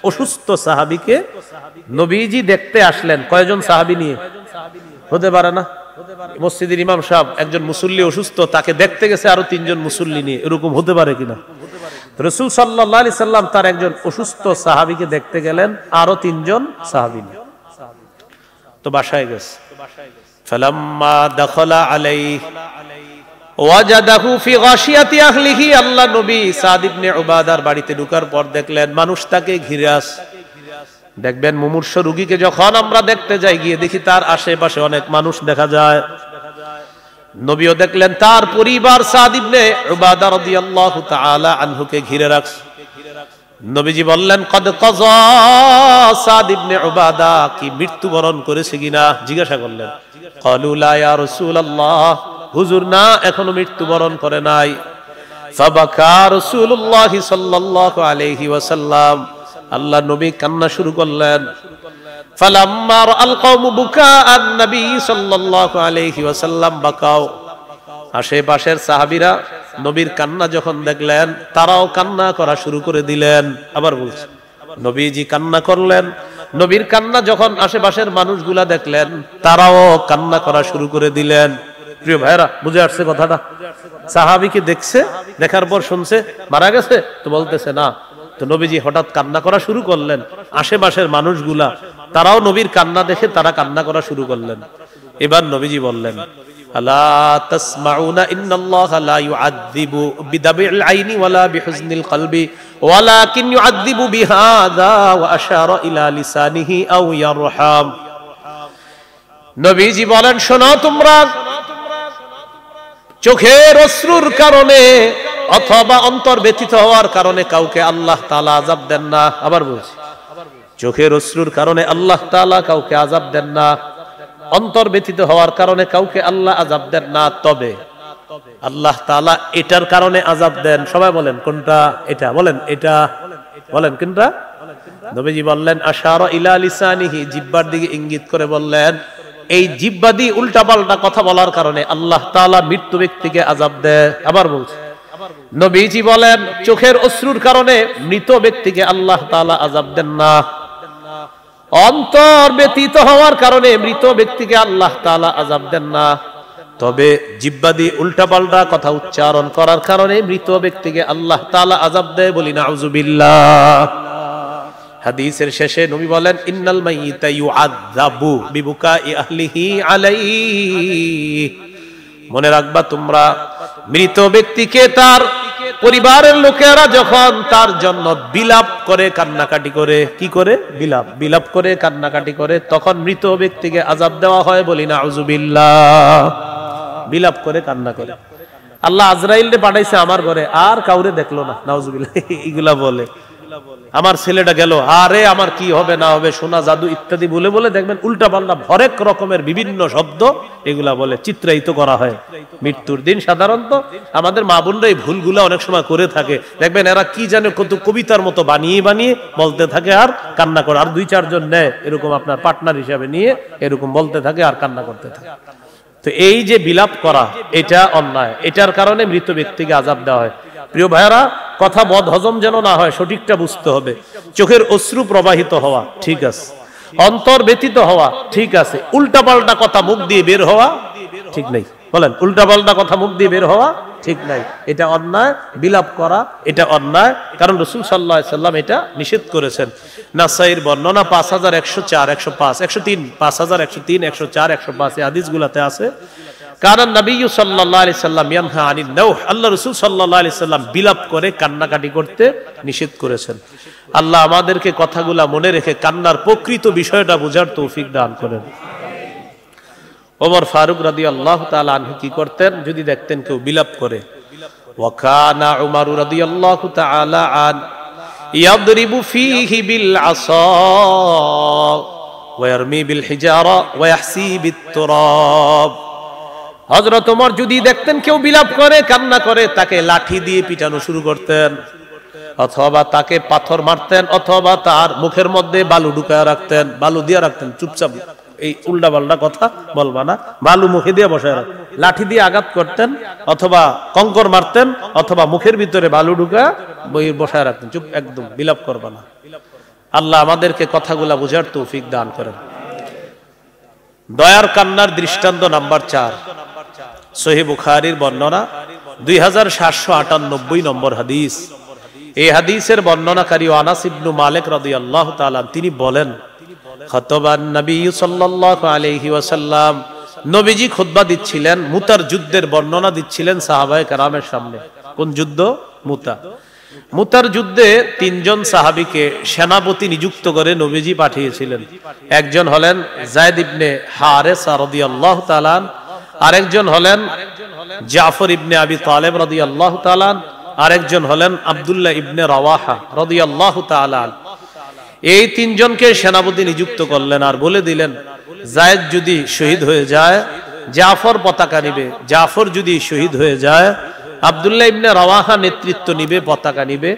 অসুস্থ সাহাবীকে নবীজি দেখতে আসলেন। কয়জন সাহাবী নিয়ে? হতে পারে না মসজিদের ইমাম সাহেব একজন মুসল্লি অসুস্থ, তাকে দেখতে গেছে আরো তিনজন মুসল্লি নিয়ে, এরকম হতে পারে কিনা? রাসূল সাল্লাল্লাহু আলাইহি সাল্লাম তার একজন অসুস্থ সাহাবীকে দেখতে গেলেন আরো তিনজন সাহাবী নিয়ে। তো বাসায় গেছে। ফালাম্মা দাখালা আলাইহি ওয়াজাদাহু ফি গাশিয়াতি আহলিহি, আল্লাহ নবী সাদ ইবনে উবাদার বাড়িতে ঢোকার পর দেখলেন মানুষ তাকে ঘিরে আছে। দেখবেন মুমূর্ষু রোগীকে যখন আমরা দেখতে যাই, গিয়ে দেখি তার আশেপাশে অনেক মানুষ দেখা যায়। নবীও দেখলেন তার পরিবার সাদ ইবনে উবাদা রাদিয়াল্লাহু তাআলা আনহুকে ঘিরে রাখছে। নবীজি বললেন, কদ কাযা সাদ ইবনে উবাদা, কি মৃত্যুবরণ করেছে কিনা জিজ্ঞাসা করলেন। ক্বালু লা ইয়া রাসূলুল্লাহ, হুজুর না, এখনো মৃত্যুবরণ করে নাই। ফাবাকা রাসূলুল্লাহ সাল্লাল্লাহু আলাইহি ওয়াসাল্লাম, আল্লাহ নবী কান্না শুরু করলেন। ফালাম্মা রাআল কওমু বুকাআন নবী সাল্লাল্লাহু আলাইহি ওয়াসাল্লাম বাকাও, আশেপাশের সাহাবীরা নবীর কান্না যখন দেখলেন তারাও কান্না করা শুরু করে দিলেন। আবার বলছেন, নবীজি কান্না করলেন। নবীর কান্না যখন আশেপাশের মানুষগুলা দেখলেন তারাও কান্না করা শুরু করে দিলেন। প্রিয় ভাইরা, বুঝে আসছে কথাটা? সাহাবীকে দেখছে, দেখার পর শুনছে মারা গেছে, তো বলতেছে না। তো নবীজি হঠাৎ কান্না করা শুরু করলেন। আশেপাশের মানুষগুলা তারাও নবীর কান্না দেখে তারা কান্না করা শুরু করলেন। এবার নবীজি বললেন, আলা তাসমাউনা ইন্নাল্লাহা লা ইউআযযিবু বিদাবিল আইনি ওয়ালা বিহুজনিল কলবি ওয়ালাকিন ইউআযযিবু বিহাযা ওয়া আশারা ইলা লিসানিহি আও ইয়ারহাম। নবীজি বলেন, শোনো তোমরা, চোখের অশ্রুর কারণে অথবা অন্তর ব্যথিত হওয়ার কারণে কাউকে আল্লাহ তাআলা আযাব দেন না। আবার বলছি, চোখের অশ্রুর কারণে আল্লাহ তাআলা কাউকে আযাব দেন না, অন্তর ব্যথিত হওয়ার কারণে কাউকে আল্লাহ আযাব দেন না। তবে আল্লাহ তাআলা এটার কারণে আযাব দেন। সবাই বলেন কোনটা? এটা বলেন, এটা বলেন কোনটা? নবীজি বললেন, আশারা ইলা লিসানিহি, জিহ্বার দিকে ইঙ্গিত করে বললেন, এই জিহ্বা দিয়ে উল্টাপাল্টা কথা বলার কারণে আল্লাহ তাআলা মৃত্যু ব্যক্তিকে আযাব দেয়। আবার বলছি, নবীজি বলেন চোখের অশ্রুর কারণে মৃত ব্যক্তিকে আল্লাহ তাআলা আযাব দেন না, অন্তর ব্যতীত হওয়ার কারণে মৃত ব্যক্তিকে আল্লাহ তাআলা আযাব দেন না। তবে জিহ্বা দিয়ে উল্টাপাল্টা কথা উচ্চারণ করার কারণে মৃত ব্যক্তিকে আল্লাহ তাআলা আযাব দেয়। বলি নাউযুবিল্লাহ। হাদিসের শেষে নবী বলেন, ইন্নাল মাইয়িতা ইউআযাবু বিবুকাই আহলিহি আলাইহি, মনে রাখবা তোমরা, মৃত ব্যক্তিকে তার পরিবারের লোকেরা যখন তার জন্য বিলাপ করে, কান্নাকাটি করে, কি করে? বিলাপ করে কান্নাকাটি করে, তখন মৃত ব্যক্তিকে আযাব দেওয়া হয়। বলি নাউযুবিল্লাহ। বিলাপ করে কান্না করে। আল্লাহ আজরাইলকে পাঠাইছে আমার ঘরে, আর কাউরে দেখলো না, নাউযুবিল্লাহ। এগুলা বলে, আমার ছেলেটা গেল, আরে আমার কি হবে না হবে, সোনা জাদু ইত্যাদি বলে বলে দেখবেন উল্টা পাল্টা হরেক রকমের বিভিন্ন শব্দ এগুলা বলে চিত্রায়িত করা হয় মৃত্যুর দিন। সাধারণত আমাদের মা বোনরা এই ভুলগুলা অনেক সময় করে থাকে। দেখবেন এরা কি জানে কত কবিতার মতো বানিয়ে বানিয়ে বলতে থাকে আর কান্না করে, আর দুই চারজন নেয় এরকম আপনার পার্টনার হিসাবে নিয়ে এরকম বলতে থাকে আর কান্না করতে থাকে। তো এই যে বিলাপ করা, এটা অন্যায়, এটার কারণে মৃত ব্যক্তিকে আযাব দেওয়া হয়। প্রিয় ভাইরা, কথা বদ হজম যেন না হয়, সঠিকটা বুঝতে হবে। চোখের অশ্রু প্রবাহিত হওয়া ঠিক আছে, অন্তর ব্যতীত হওয়া ঠিক আছে, উল্টাপাল্টা কথা মুখ দিয়ে বের হওয়া ঠিক নেই। বলেন, উল্টাপাল্টা কথা মুখ দিয়ে বের হওয়া ঠিক নাই, এটা অন্যায়। বিলাপ করা এটা অন্যায়, কারণ রাসূল সাল্লাল্লাহু আলাইহি সাল্লাম এটা নিষেধ করেছেন। নাসাইর বর্ণনা 5104, 105, 103, 5103, 104, 105 এই হাদিসগুলোতে আছে। কারণ নবী সাল্লাল্লাহু আলাইহি সাল্লাম ইয়ানহা আনিন নাওহ, আল্লাহ রাসূল সাল্লাল্লাহু আলাইহি সাল্লাম বিলাপ করে কান্নাকাটি করতে নিষেধ করেছেন। আল্লাহ আমাদেরকে কথাগুলা মনে রেখে কান্নার প্রকৃত বিষয়টা বোঝার তৌফিক দান করেন। ওমর ফারুক রাদিয়াল্লাহু তাআলা আনহু কি করতেন, যদি দেখতেন কেউ বিলাপ করে, ওয়া কানা উমর রাদিয়াল্লাহু তাআলা আন ইয়াদরিবু ফীহি বিল আসা ওয়া ইয়ারমি বিল হিজারা ওয়া ইয়াহসি বিত তুরাব। হযরত ওমর যদি দেখতেন কেউ বিলাপ করে, কান্না করে, তাকে লাঠি দিয়ে পিটানো শুরু করতেন, অথবা তাকে পাথর মারতেন, অথবা তার মুখের মধ্যে বালু ঢুকায় রাখতেন, বালু দিয়ে রাখতেন, চুপচাপ এই উল্টা পাল্টা কথা বলবা না, বালু মুখে দিয়ে বসায় রাখতেন, লাঠি দিয়ে আঘাত করতেন, অথবা কঙ্কর মারতেন, অথবা মুখের ভিতরে বালু ঢুকা বসায় রাখতেন, চুপ, একদম বিলাপ করবা না। আল্লাহ আমাদেরকে কথাগুলা বুঝার তৌফিক দান করেন। দয়ার কান্নার দৃষ্টান্ত নাম্বার 4, সহিহ বুখারীর বর্ণনা 2798 নম্বর হাদিস। এই হাদিসের বর্ণনাকারী আনাস ইবনে মালিক রাদিয়াল্লাহু তাআলা তিনি বলেন, খাতাবান নবী সাল্লাল্লাহু আলাইহি ওয়াসাল্লাম, নবীজি খুতবা দিচ্ছিলেন, মুতার যুদ্ধের বর্ণনা দিচ্ছিলেন সাহাবায়ে কেরামের সামনে। কোন যুদ্ধ? মুতা। মুতার যুদ্ধে 3 জন সাহাবীকে সেনাপতি নিযুক্ত করে নবীজি পাঠিয়েছিলেন। একজন হলেন যায়েদ ইবনে হারেসা রাদিয়াল্লাহু তাআলা, আরেকজন হলেন জাফর ইবনে আবি তালেব রাদিয়াল্লাহু তাআলা, আরেকজন হলেন আব্দুল্লাহ ইবনে রাওয়াহা রাদিয়াল্লাহু তাআলা। এই 3 জনকে সেনাপতি নিযুক্ত করলেন আর বলে দিলেন, যায়েদ যদি শহীদ হয়ে যায় জাফর পতাকা নিবে, জাফর যদি শহীদ হয়ে যায় আব্দুল্লাহ ইবনে রাওয়াহা নেতৃত্ব নিবে, পতাকা নিবে,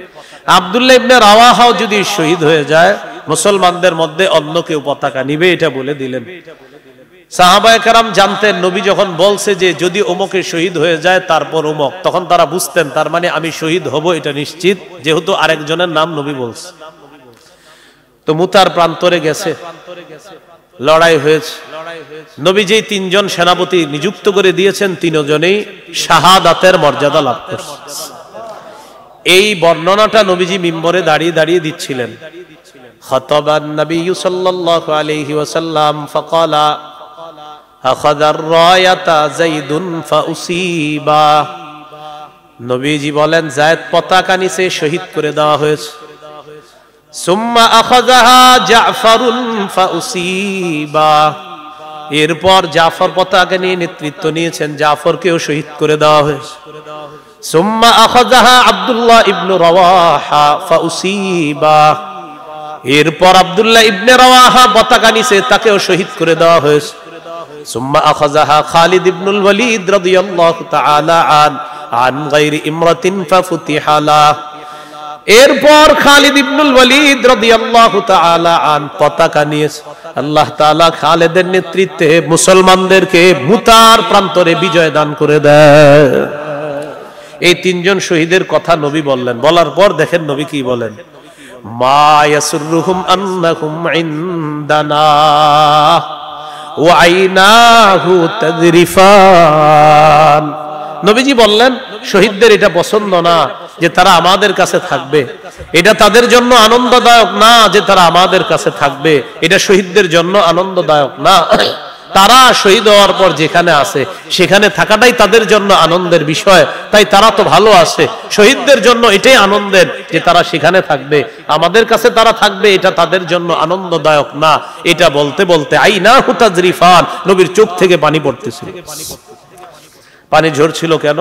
আব্দুল্লাহ ইবনে রাওয়াহাও যদি শহীদ হয়ে যায় মুসলমানদের মধ্যে অন্য কেউ পতাকা নিবে, এটা বলে দিলেন। সাহাবায়ে কেরাম জানতেন নবী যখন বলছে যে যদি ওমকে শহীদ হয়ে যায় তারপর ওমক, তখন তারা বুঝতেন তার মানে আমি শহীদ হব এটা নিশ্চিত, যেহেতু আরেকজনের নাম নবী বলছে। তো মুতার প্রান্তরে গেছে, লড়াই হয়েছে। নবী যেই 3 জন সেনাপতি নিযুক্ত করে দিয়েছেন 3 জনেই শাহাদাতের মর্যাদা লাভ করছে। এই বর্ণনাটা নবীজি মিম্বরে দাঁড়িয়ে দাঁড়িয়ে দিচ্ছিলেন। খাতাবান নবী সাল্লাল্লাহু আলাইহি ওয়াসাল্লাম ফাকালা আখাযার রায়াতা যায়দুন ফাউসিবা। নবীজি বলেন যায়েদ পতাকা নিচে শহীদ করে দেওয়া হয়েছে। সুম্মা আখাযাহা জাফরুন ফাউসিবা। এরপর জাফর পতাকা নিয়ে নেতৃত্ব নিয়েছেন, জাফরকেও শহীদ করে দেওয়া হয়েছে। সুম্মা আখাযাহা আব্দুল্লাহ ইবনে রাওয়াহা ফাউসিবা। এরপর আব্দুল্লাহ ইবনে রাওয়াহা পতাকা নিচে, তাকেও শহীদ করে দেওয়া হয়েছে। সুম্মা আখাযাহা খালিদ ইবনুল ওয়ালিদ রাদিয়াল্লাহু তাআলা আন গায়রি ইমরাতিন ফাফুতিহা লা। এরপর খালিদ ইবনুল ওয়ালিদ রাদিয়াল্লাহু তাআলা আন পতাকা নিয়েছে। আল্লাহ তাআলা খালিদের নেতৃত্বে মুসলমানদেরকে মুতার প্রান্তরে বিজয় দান করে দেয়। এই 3 জন শহীদের কথা নবী বললেন। বলার পর দেখেন নবী কি বলেন, মা ইয়াসুরুহুম আন্নাহুম ইনদানা ওয়া আইনাহু তাযরিফান। নবীজি বললেন শহীদদের এটা পছন্দ না যে তারা আমাদের কাছে থাকবে, এটা তাদের জন্য আনন্দদায়ক না যে তারা আমাদের কাছে থাকবে, এটা শহীদদের জন্য আনন্দদায়ক না। তারা শহীদ হওয়ার পর যেখানে আছে সেখানে থাকাটাই তাদের জন্য আনন্দের বিষয়, তাই তারা তো ভালো আছে। শহীদদের জন্য এটাই আনন্দের যে তারা সেখানে থাকবে, আমাদের কাছে তারা থাকবে এটা তাদের জন্য আনন্দদায়ক না। এটা বলতে বলতে আইনাহু তাযরিফান, নবীর চোখ থেকে পানি পড়তেছিল। পানি ঝরছিল কেন?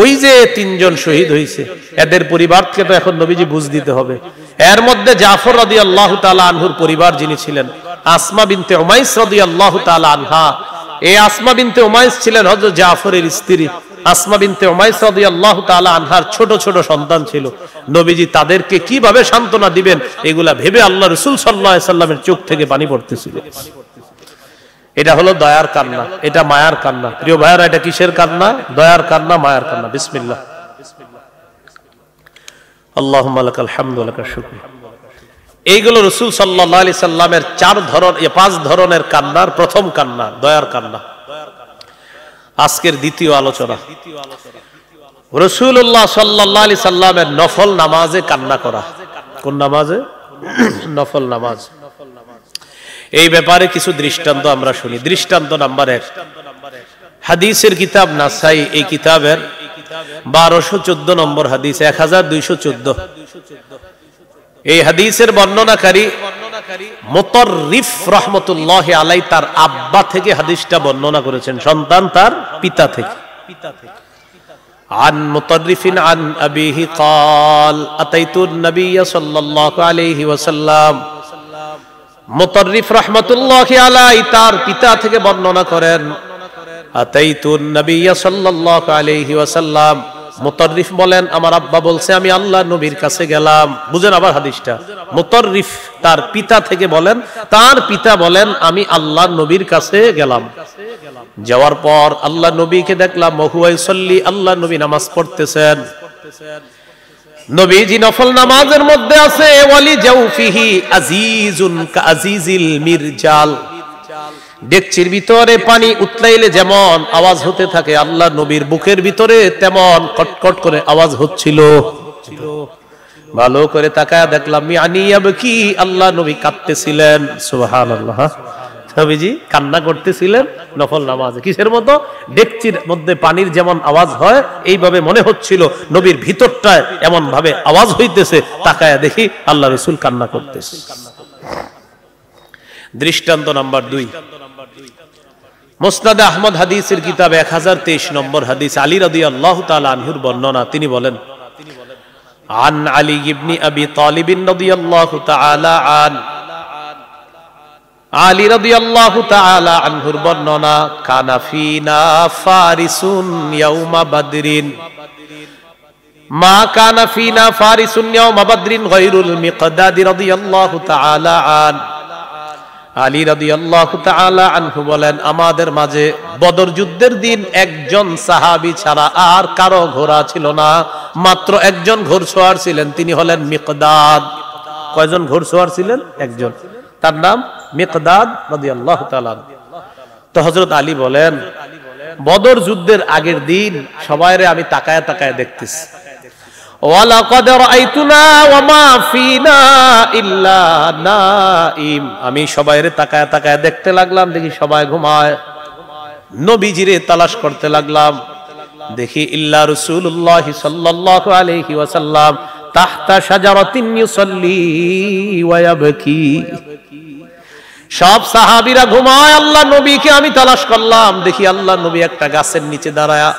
ওই যে 3 জন শহীদ হয়েছে, এদের পরিবারকে তো এখন নবীজি বুঝ দিতে হবে। এর মধ্যে জাফর রাদিয়াল্লাহু তাআলা আনহুর পরিবার যিনি ছিলেন আসমা বিনতে উমাইস রাদিয়াল্লাহু তাআলা আনহা। এই আসমা বিনতে উমাইস ছিলেন হযরত জাফরের স্ত্রী। আসমা বিনতে উমাইস রাদিয়াল্লাহু তাআলা আনহার ছোট ছোট সন্তান ছিল। নবীজি তাদেরকে কিভাবে সান্ত্বনা দিবেন এগুলা ভেবে আল্লাহ রাসূল সাল্লাল্লাহু আলাইহি সাল্লামের চোখ থেকে পানি পড়তেছিল। এটা হলো দয়ার কান্না, এটা মায়ার কান্না। প্রিয় ভাইরা, এটা কিসের কান্না? দয়ার কান্না, মায়ার কান্না। বিসমিল্লাহ। আল্লাহুম্মা লাকাল হামদু ওয়া লাকাশ শুকর। এইগুলো রাসূল সাল্লাল্লাহু আলাইহি সাল্লামের 5 ধরনের কান্নার প্রথম কান্না, দয়ার কান্না। আজকের দ্বিতীয় আলোচনা, রাসূলুল্লাহ সাল্লাল্লাহু আলাইহি সাল্লামের নফল নামাজে কান্না করা। কোন নামাজে? নফল নামাজ। এই ব্যাপারে কিছু দৃষ্টান্ত আমরা শুনি। দৃষ্টান্ত নাম্বার 1, হাদিসের কিতাব নাসাই, এই কিতাবের 1214 নম্বর হাদিস, 1214। এই হাদিসের বর্ণনাকারী মুতাররিফ রাহমাতুল্লাহি আলাইহি তার আব্বা থেকে হাদিসটা বর্ণনা করেছেন, সন্তান তার পিতা থেকে। عن مطرف عن أبيه قال أتيت النبي صلى الله عليه وسلم মুতাররিফ রাহমাতুল্লাহি আলাইহি তার পিতা থেকে বর্ণনা করেন, আতাইতু নবী সাল্লাল্লাহু আলাইহি ওয়াসাল্লাম। মুতাররিফ বলেন আমার আব্বা বলছে আমি আল্লাহর নবীর কাছে গেলাম। বুঝেন আবার হাদিসটা, মুতাররিফ তার পিতা থেকে বলেন, তার পিতা বলেন আমি আল্লাহর নবীর কাছে গেলাম। যাওয়ার পর আল্লাহ নবীকে দেখলাম ওহুয়া ইউসাল্লি, আল্লাহ নবী নামাজ পড়তেছেন। নবীজি নফল নামাজের মধ্যে আছে, ওয়ালি জাওফিহি আজিজুন কাআজিজিল মিরজাল, ডেকচির ভিতরে পানি উতলাইলে যেমন আওয়াজ হতে থাকে আল্লাহ নবীর বুকের ভিতরে তেমন কটকট করে আওয়াজ হচ্ছিল। ভালো করে তাকায় দেখলাম মিআনি ইয়াবকি, আল্লাহ নবী কাঁদতেছিলেন। সুবহানাল্লাহ, নবীজি কান্না করতেছিলেন নফল নামাজে। কিসের মতো? ডেকচির মধ্যে পানির যেমন আওয়াজ হয় এইভাবে মনে হচ্ছিল নবীর ভিতরটায় এমন ভাবে আওয়াজ হইতেছে। তাকায় দেখি আল্লাহ রাসূল কান্না করতেছে। দৃষ্টান্ত নাম্বার 2, মুসনাদ আহমদ হাদিসের কিতাবে 1023 নম্বর হাদিস, আলী রাদিয়াল্লাহু তাআলা আনহুর বর্ণনা। তিনি বলেন আন আলী ইবনে আবি তালিব রাদিয়াল্লাহু তাআলা আন, আলী রাদিয়াল্লাহু তাআলা আনহুর বর্ণনা, কানা ফিনা ফারিসুন ইয়াউমা বাদরিন, মা কানা ফিনা ফারিসুন ইয়াউমা বাদরিন গায়রুল মিকদাদ রাদিয়াল্লাহু তাআলা আন। আলী রাদিয়াল্লাহু তাআলা আনহু বলেন আমাদের মাঝে বদর যুদ্ধের দিন একজন সাহাবী ছাড়া আর কারো ঘোড়া ছিল না, মাত্র একজন ঘোড়সওয়ার ছিলেন, তিনি হলেন মিকদাদ। কয়জন ঘোড়সওয়ার ছিলেন? একজন, তার নাম মিকদাদ রাদিয়াল্লাহু তাআলা। তো হযরত আলী বলেন বদর যুদ্ধের আগের দিন সবাইরে আমি তাকায় তাকায় দেখতেছি, ওয়ালাকাদ রাআইতুনা ওয়া মা ফিনা ইল্লা নাইম, আমি সবাইরে তাকায় তাকায় দেখতে লাগলাম, দেখি সবাই ঘুমায়। নবীজিরে তালাশ করতে লাগলাম, দেখি ইল্লা রাসূলুল্লাহ সাল্লাল্লাহু আলাইহি ওয়াসাল্লাম তাহতা শাজারাতিন ইউসাল্লি ওয়া ইয়াবকি। সব সাহাবীরা ঘুমায়, আল্লাহ নবীকে আমি তালাশ করলাম, দেখি আল্লাহ নবী একটা গাছের নিচে দাঁড়ায়া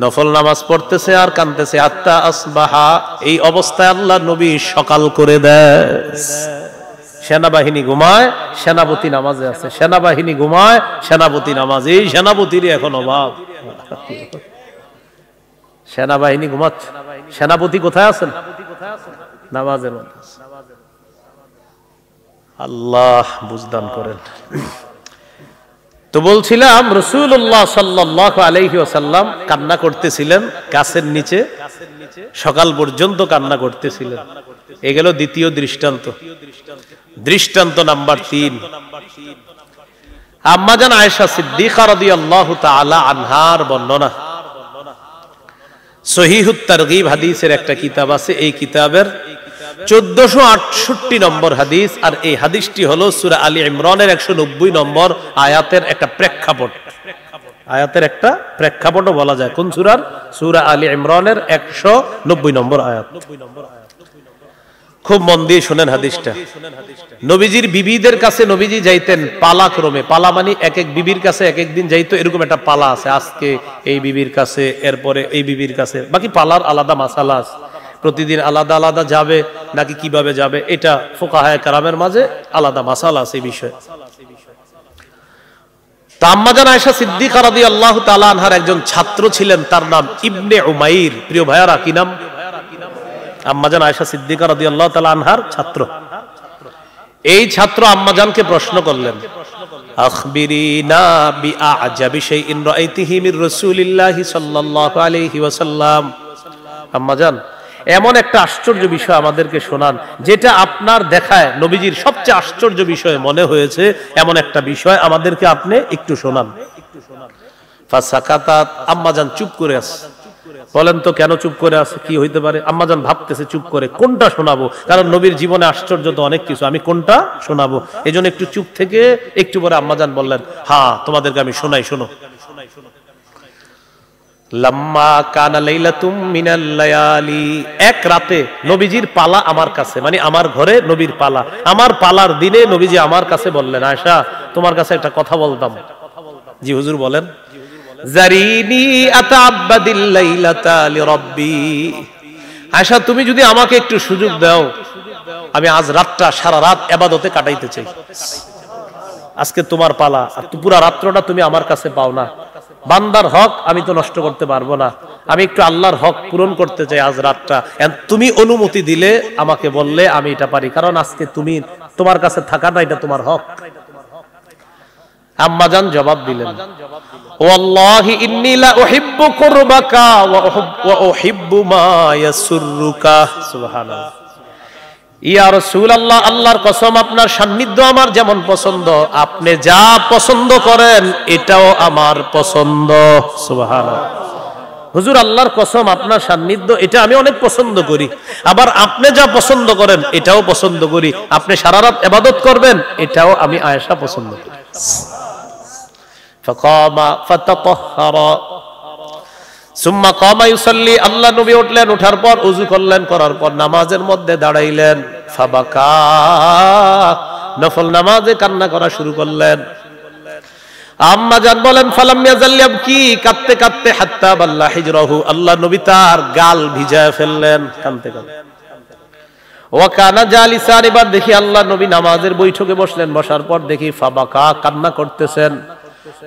নফল নামাজ পড়তেছে আর কাঁদতেছে। আত্তা আসবাহা, এই অবস্থায় আল্লাহ নবী সকাল করে দেয়। সেনাবাহিনী ঘুমায়, সেনাপতি নামাজে আছে, সেনাবাহিনী ঘুমায়, সেনাপতি নামাজে। এই সেনাপতির এখন অভাব, সেনাবাহিনী ঘুমাচ্ছে, সেনাপতি কোথায় আছেন? নামাজের মধ্যে। আল্লাহ বুঝদান করেন। তো বলছিলাম রাসূলুল্লাহ সাল্লাল্লাহু আলাইহি ওয়াসাল্লাম কান্না করতেছিলেন গাছের নিচে, সকাল পর্যন্ত কান্না করতেছিলেন। এ গেল দ্বিতীয় দৃষ্টান্ত। দৃষ্টান্ত নাম্বার 3, আম্মা জান আয়েশা সিদ্দিকা রাদিয়াল্লাহু তাআলা আনহার বর্ণনা। সহিহুত তারগীব হাদিসের একটা কিতাব আছে, এই কিতাবের 1468 নম্বর হাদিস, আর এই হাদিসটি হলো সূরা আলী ইমরানের 190 নম্বর আয়াতের একটা প্রেক্ষাপট। আয়াতের একটা প্রেক্ষাপটও বলা যায়। কোন সূরার? সূরা আলী ইমরানের 190 নম্বর আয়াত। খুব মন দিয়ে শুনেন হাদিসটা। নবীজির বিবিদের কাছে নবীজি যাইতেন পালাক্রমে, পালা মানে এক এক বিবির কাছে এক এক দিন যাইতো, এরকম একটা পালা আছে। আজকে এই বিবির কাছে, এরপরে এই বিবির কাছে, বাকি পালার আলাদা মাসালা আছে। প্রতিদিন আলাদা আলাদা যাবে নাকি কিভাবে যাবে, এটা ফুকাহায়ে কেরামের মাঝে আলাদা মাসালা আছে এই বিষয়ে। তা আম্মা জান আয়েশা সিদ্দিকা রাদিয়াল্লাহু তাআলা আনহার একজন ছাত্র ছিলেন, তার নাম ইবনে উমাইর। প্রিয় ভাইয়ারা, কি নাম? আম্মা জান আয়েশা সিদ্দিকা রাদিয়াল্লাহু তাআলা আনহার ছাত্র। এই ছাত্র আম্মা জানকে প্রশ্ন করলেন, আখবিরিনা বিআজাবি শাইইন রাআইতিহি মির রাসূলিল্লাহি সাল্লাল্লাহু আলাইহি ওয়াসাল্লাম। আম্মা জান, এমন একটা আশ্চর্য বিষয় আমাদেরকে শোনান যেটা আপনার দেখায় নবীজির সবচেয়ে আশ্চর্য বিষয় মনে হয়েছে, এমন একটা বিষয় আমাদেরকে আপনি একটু শোনান। ফাসাকাতাত, আম্মাজান চুপ করে আছে। বলেন তো কেন চুপ করে আছে, কি হইতে পারে? আম্মাজান ভাবতেছে চুপ করে কোনটা শোনাবো, কারণ নবীর জীবনে আশ্চর্য তো অনেক কিছু, আমি কোনটা শোনাবো। এজন্য একটু চুপ থেকে একটু পরে আম্মাজান বললেন, হ্যাঁ তোমাদেরকে আমি শোনাই, শোনো। লাম্মা কানা লাইলাতুম মিনাল লায়ালি, এক রাতে নবীজির পালা আমার কাছে, মানে আমার ঘরে নবীর পালা, আমার পালার দিনে নবীজি আমার কাছে বললেন, আয়েশা তোমার কাছে একটা কথা বলতাম। জি হুজুর বলেন। জারিনি আতাআব্বাদিল লাইলাতা লিরাব্বি, আয়েশা তুমি যদি আমাকে একটু সুযোগ দাও, আমি আজ রাতটা সারা রাত ইবাদতে কাটাইতে চাই। আজকে তোমার পালা, আর পুরা রাত্রটা তুমি আমার কাছে পাও না, বান্দার হক আমি তো নষ্ট করতে পারবো না, আমি একটু আল্লাহর হক পূরণ করতে চাই আজ রাতটা, তুমি অনুমতি দিলে আমাকে বললে আমি এটা পারি, কারণ আজকে তুমি তোমার কাছে থাকাটা এটা তোমার হক। আম্মা জান জবাব দিলেন, ওয়াল্লাহি ইন্নী লা উহিব্বু কুরবাকা ওয়া উহিব্বু মা ইয়াসুররুকা। সুবহানাল্লাহ। ইয়া রাসূলুল্লাহ, আল্লাহর কসম আপনার সান্নিধ্য আমার যেমন পছন্দ, আপনি যা পছন্দ করেন এটাও আমার পছন্দ। সুবহানাল্লাহ। হুজুর আল্লাহর কসম আপনার সান্নিধ্য এটা আমি অনেক পছন্দ করি, আবার আপনি যা পছন্দ করেন এটাও পছন্দ করি, আপনি সারা রাত ইবাদত করবেন এটাও আমি আয়েশা পছন্দ করি। ফাকামা ফাতাতাহহারা সুম্মা কামা ইউসাল্লি, আল্লাহ নবী উঠলেন, ওঠার পর ওযু করলেন, করার পর নামাজের মধ্যে দাঁড়াইলেন। ফাবাকা, নফল নামাজে কান্না করা শুরু করলেন। আম্মা জান বলেন, ফালাম ইয়াজাল ইয়াবকি, কাঁদতে কাঁদতে হাত্তা বাল্লা হিজরাহু, আল্লাহ নবী তার গাল ভিজায় ফেললেন কাঁদতে কাঁদতে। ওয়া কানা জালিসান, এবার দেখি আল্লাহ নবী নামাজের বৈঠকে বসলেন, বসার পর দেখি ফাবাকা, কান্না করতেছেন।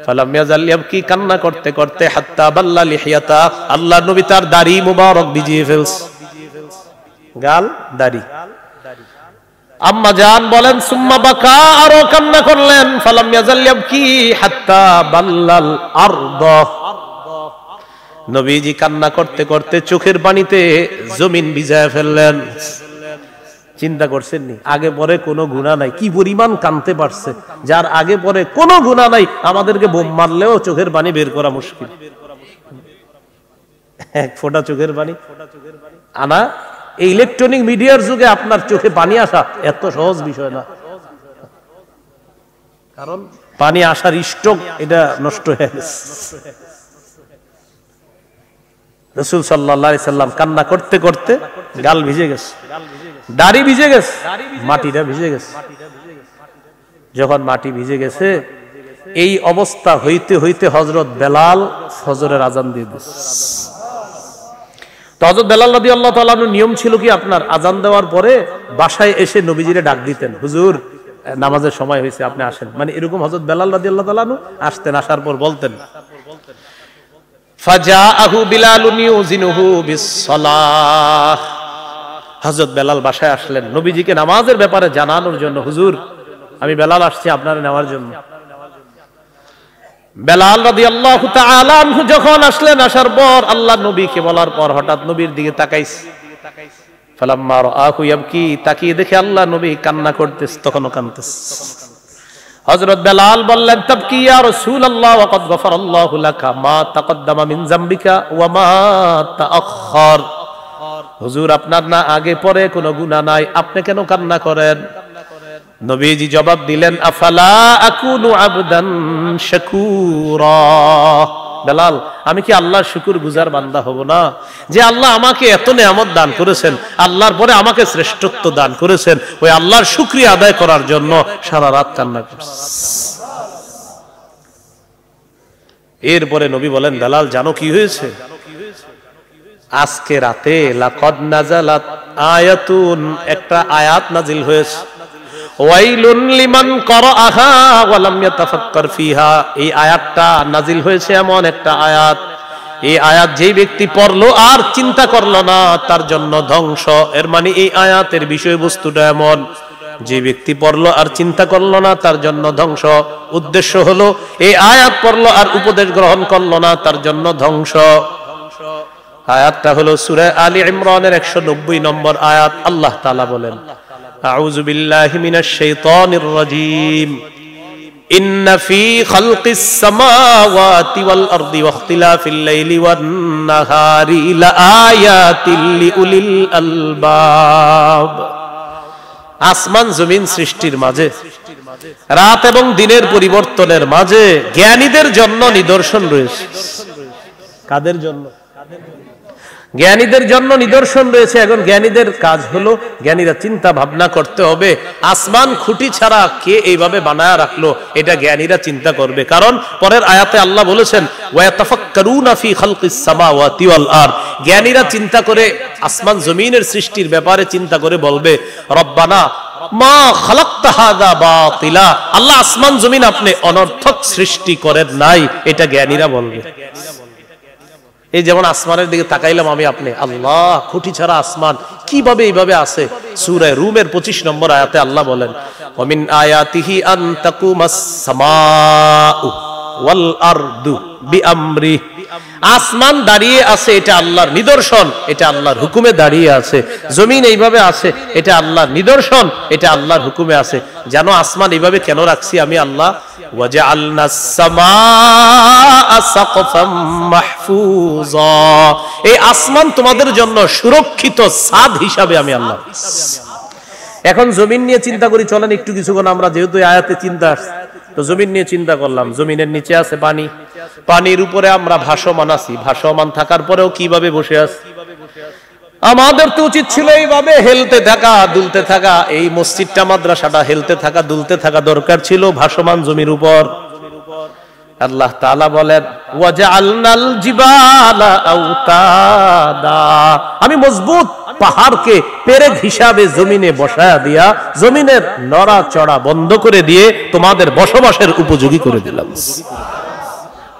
ফালাম ইয়াজাল ইয়াবকি, কান্না করতে করতে হাত্তা বাল্লা লিহিয়াতা, আল্লাহ নবী তার দাড়ি মুবারক ভিজিয়ে ফেলছে, গাল দাড়ি। আম্মা জান বলেন, সুম্মা বাকা, আরো কান্না করলেন। ফালাম ইয়াজাল ইয়াবকি হাত্তা বাল্লাল আরদ, নবীজি কান্না করতে করতে চোখের পানিতে জমিন ভিজায় ফেললেন। চিন্তা করছেন নি, আগে পরে কোনো গুনাহ নাই, কি পরিমাণ কাঁদতে পারছে। যার আগে পরে কোনো গুনাহ নাই, আমাদেরকে বোম মারলেও চোখের পানি বের করা মুশকিল। এক ফোঁটা চোখের পানি আনা, এই ইলেকট্রনিক মিডিয়ার যুগে আপনার চোখে পানি আসা এত সহজ বিষয় না, কারণ পানি আসার স্টক এটা নষ্ট হয়ে গেছে। রাসূল সাল্লাল্লাহু আলাইহি সাল্লাম কান্না করতে করতে গাল ভিজে গেছে, দাড়ি ভিজে গেছে, মাটিটা ভিজে গেছে। যখন মাটি ভিজে গেছে, এই অবস্থা হইতে হইতে হযরত বেলাল ফজরের আজান দিয়ে দিয়েছে। তো হযরত বেলাল রাদিয়াল্লাহু তাআলা আনহু নিয়ম ছিল কি, আপনার আজান দেওয়ার পরে বাসায় এসে নবীজিরে ডাক দিতেন, হুজুর নামাজের সময় হয়েছে আপনি আসেন, মানে এরকম হযরত বেলাল রাদিয়াল্লাহু তাআলা আনহু আসতেন, আসার পর বলতেন, ফাজাআহু বিলালুন ইউজিনুহু বিস-সালাহ, হযরত বেলাল বাসায় আসলেন নবীজিকে নামাজের ব্যাপারে জানানোর জন্য, হুজুর আমি বেলাল আসছি আপনারে নেওয়ার জন্য। বেলাল রাদিয়াল্লাহু তাআলা আনহু যখন আসলেন, আসার পর আল্লাহ নবীকে বলার পর হঠাৎ নবীর দিকে তাকাইছে। ফালাম্মা রাআহু ইয়াবকি, তাকিয়ে দেখে আল্লাহ নবী কান্না করতেছে, তখনও কাঁদতেছে। হযরত বেলাল বললেন, তাবকি ইয়া রাসূলুল্লাহ ওয়া ক্বাদ গফারাল্লাহু লাকা মা তাকদ্দামা মিন যামবিকা ওয়া মা তাআখার, হুজুর আপনার না আগে পরে কোনো গুনাহ নাই, আপনি কেন কান্না করেন? নবীজি জবাব দিলেন, আফালা আকুনু আবদান শাকুরা, বেলাল আমি কি আল্লাহর শুকরগুজার বান্দা হব না, যে আল্লাহ আমাকে এত নেয়ামত দান করেছেন, আল্লাহর পরে আমাকে শ্রেষ্ঠত্ব দান করেছেন, ওই আল্লাহর শুকরিয়া আদায় করার জন্য সারা রাত কান্না করছে। এরপরে নবী বলেন, বেলাল জানো কি হয়েছে? আজকে রাতে লাকাদ নাযালাত আয়াতুন, একটা আয়াত নাজিল হয়েছে, ওয়াইলুন লিমান ক্বারাআহা ওয়া লাম ইয়াতাফাক্কার ফিহা, এই আয়াতটা নাজিল হয়েছে এমন একটা আয়াত, এই আয়াত যেই ব্যক্তি পড়লো আর চিন্তা করলো না তার জন্য ধ্বংস। এর মানে এই আয়াতের বিষয়বস্তুটা এমন, যে ব্যক্তি পড়লো আর চিন্তা করলো না তার জন্য ধ্বংস। উদ্দেশ্য হলো এই আয়াত পড়লো আর উপদেশ গ্রহণ করলো না তার জন্য ধ্বংস। আয়াতটা হলো সূরা আলী ইমরানের 190 নম্বর আয়াত। আল্লাহ তাআলা বলেন, আউযু বিল্লাহি মিনাশ শাইতানির রাজীম, ইন্না ফী খালকিস সামাওয়াতি ওয়াল আরদি ওয়া ইখতিলাফিল লাইলি ওয়ান নাহারি লাআয়াতিল লিউলিল আলবাব, আসমান জমিন সৃষ্টির মাঝে, রাত এবং দিনের পরিবর্তনের মাঝে জ্ঞানীদের জন্য নিদর্শন রয়েছে। কাদের জন্য? জ্ঞানীদের জন্য নিদর্শন রয়েছে। এখন জ্ঞানীদের কাজ হলো, জ্ঞানীরা চিন্তা ভাবনা করতে হবে আসমান খুঁটি ছাড়া কে এইভাবে বানায়া রাখলো, এটা জ্ঞানীরা চিন্তা করবে। কারণ পরের আয়াতে আল্লাহ বলেছেন ওয়াতাফাক্কারুনা ফি খালকিস সামাওয়াতি ওয়াল আরদ, জ্ঞানীরা চিন্তা করে আসমান জমিনের সৃষ্টির ব্যাপারে চিন্তা করে বলবে রব্বানা মা খালাকতা হাযা বাতিলা, আল্লাহ আসমান জমিন আপনি অনর্থক সৃষ্টি করেন নাই, এটা জ্ঞানীরা বলবে। এই যেমন আসমানের দিকে তাকাইলাম আমি আপনি, আল্লাহ খুঁটি ছাড়া আসমান কিভাবে এইভাবে আছে। সূরা রুমের 25 নম্বর আয়াতে আল্লাহ বলেন ওয়ামিন আয়াতিহি আন তাকুমাস সামাউ ওয়াল আরদু বিআমরি, আসমান দাঁড়িয়ে আছে এটা আল্লাহর নিদর্শন, এটা আল্লাহর হুকুমে দাঁড়িয়ে আছে। জমিন এইভাবে আছে এটা আল্লাহর নিদর্শন, এটা আল্লাহর হুকুমে আছে। জানো আসমান এইভাবে কেন রাখছি আমি আল্লাহ? ওয়াজআলনাস সামাআ সাকফাম মাহফুজা, এই আসমান তোমাদের জন্য সুরক্ষিত ছাদ হিসাবে আমি আল্লাহ। এখন জমিন নিয়ে চিন্তা করি, চলেন একটু কিছুক্ষণ আমরা, যেহেতু আয়াতে চিন্তা আসছে তো জমিন নিয়ে চিন্তা করলাম। জমিনের নিচে আছে পানি, পানির উপরে আমরা ভাসমান আছি, ভাসমান থাকার পরেও কিভাবে বসে আছি? আমাদের তো উচিত ছিল এইভাবে হেলতে থাকা, দুলতে থাকা। এই মসজিদটা মাদ্রাসাটা হেলতে থাকা, দুলতে থাকা দরকার ছিল ভাসমান জমির উপর। আল্লাহ তাআলা বলেন ওয়াজআলনাল জিবালা আওতাদা, আমি মজবুত পাহাড়কে পেরেক হিসাবে জমিনে বসায়া দিয়া জমিনের নড়াচড়া বন্ধ করে দিয়ে তোমাদের বসবাসের উপযোগী করে দিলাম।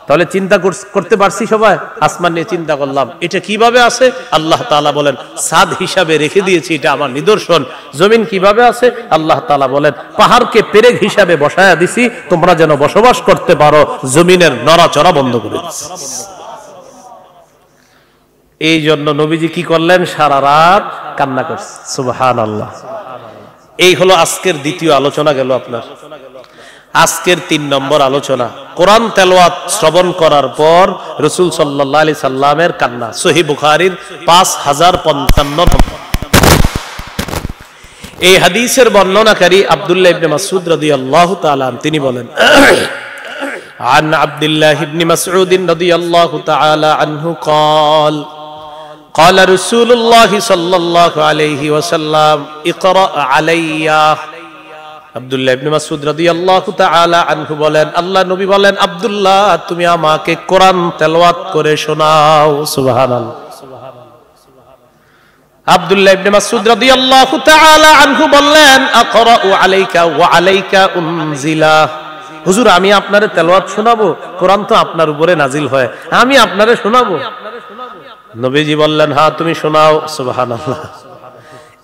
তাহলে চিন্তা করতে পারছি সবাই? আসমান নিয়ে চিন্তা করলাম এটা কিভাবে আছে? আল্লাহ তাআলা বলেন ছাদ হিসাবে রেখে দিয়েছি, এটা আমার নিদর্শন। জমিন কিভাবে আছে? আল্লাহ তাআলা বলেন পাহাড়কে পেরেক হিসাবে বসায়া দিছি তোমরা যেন বসবাস করতে পারো, জমিনের নড়াচড়া বন্ধ করে দিছি। এই জন্য নবীজি কি করলেন? সারা রাত কান্না করছে। সুবহানাল্লাহ। এই হলো আজকের দ্বিতীয় আলোচনা গেল আপনার। আজকের 3 নম্বর আলোচনা, কোরআন তেলাওয়াত শ্রবণ করার পর রাসূল সাল্লাল্লাহু আলাইহি সাল্লামের কান্না। সহিহ বুখারীর 5055 এই হাদিসের বর্ণনাকারী আব্দুল্লাহ ইবনে মাসউদ রাদিয়াল্লাহু তাআলা তিনি বলেন عن عبد الله بن مسعود رضي الله تعالى عنه قال قال رسول الله صلى الله عليه وسلم اقرأ علي। আব্দুল্লাহ ইবনে মাসউদ রাদিয়াল্লাহু তাআলা আনহু বলেন আল্লাহ নবী বলেন আব্দুল্লাহ তুমি আমাকে কোরআন তেলাওয়াত করে শোনাও। সুবহানাল্লাহ। আব্দুল্লাহ ইবনে মাসউদ রাদিয়াল্লাহু তাআলা আনহু বললেন আকরাউ আলাইকা ওয়া আলাইকা উনজিলা, হুজুর আমি আপনারে তেলাওয়াত শোনাবো, কোরআন তো আপনার উপরে নাজিল হয়, আমি আপনারে শোনাবো। নবীজি বললেন হ্যাঁ তুমি শোনাও। সুবহানাল্লাহ।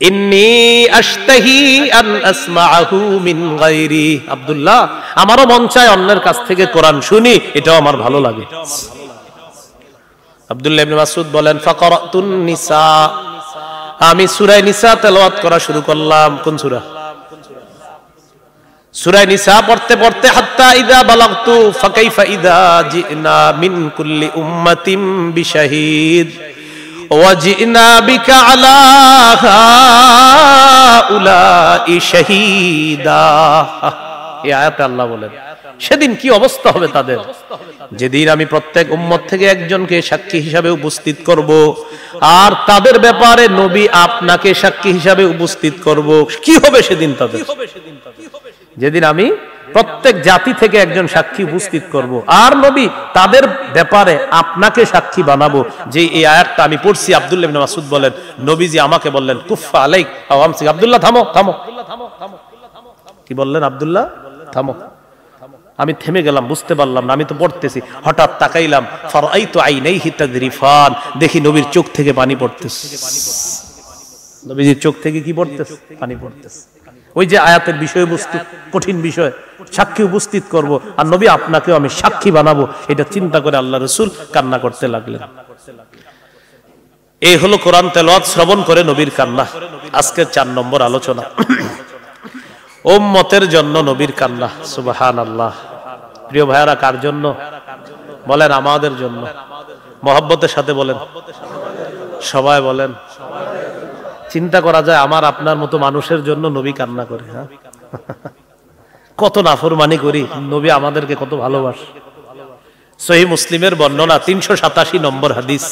ইন্নী আশতাহি আন আসমাআহু মিন গায়রি, আব্দুল্লাহ আমারও মন চায় অন্যের কাছ থেকে কোরআন শুনি, এটাও আমার ভালো লাগে। আব্দুল্লাহ ইবনে মাসউদ বলেন ফাকরাতুন নিসা, আমি সূরা নিসা তেলাওয়াত করা শুরু করলাম। কোন সূরা? সূরা নিসা পড়তে পড়তে হাত্তা ইযা বালাগতু ফাকাইফা ইযা জিনা মিন কুল্লি উম্মাতিন বিশাহিদ ওয়া জিনা বিকা আলা হাউলাই শাহীদা। এই আয়াতে আল্লাহ বলেন সেদিন কি অবস্থা হবে তাদের, যেদিন আমি প্রত্যেক উম্মত থেকে একজনকে সাক্ষী হিসাবে উপস্থিত করব, আর তাদের ব্যাপারে নবী আপনাকে সাক্ষী হিসাবে উপস্থিত করব। কি হবে সেদিন তাদের? যেদিন আমি প্রত্যেক জাতি থেকে একজন সাক্ষী উপস্থিত করব, আর নবী তাদের ব্যাপারে আপনাকে সাক্ষী বানাবো। যে এই আয়াতটা আমি পড়ছি, আব্দুল্লাহ ইবনে মাসউদ বলেন নবীজি আমাকে বললেন কুফা আলাইক আও আমসিক, আব্দুল্লাহ থামো থামো। কি বললেন? আব্দুল্লাহ থামো। আমি থেমে গেলাম, বুঝতে পারলাম না, আমি তো পড়তেছি। হঠাৎ তাকাইলাম ফারাইতু আইনাইহি তাযরিফান, দেখি নবীর চোখ থেকে পানি পড়তেছে। নবীজির চোখ থেকে কি পড়তেছে? পানি পড়তেছে। ওই যে আয়াতের বিষয়বস্তু কঠিন বিষয়, সাক্ষী উপস্থিত করব, আর নবী আপনাকেও আমি সাক্ষী বানাবো, এটা চিন্তা করে আল্লাহ রাসূল কান্না করতে লাগলেন। এই হলো কোরআন তেলাওয়াত শ্রবণ করে নবীর কান্না। আজকের 4 নম্বর আলোচনা, উম্মতের জন্য নবীর কান্না। সুবহানাল্লাহ। প্রিয় ভাইরা কার জন্য? বলেন আমাদের জন্য। মহব্বতের সাথে বলেন, সবাই বলেন। চিন্তা করা যায় আমার আপনার মতো মানুষের জন্য নবী কান্না করে। হ্যাঁ, কত নাফরমানি করি, নবী আমাদেরকে কত ভালোবাসে। সহিহ মুসলিমের বর্ণনা 387 নম্বর হাদিস।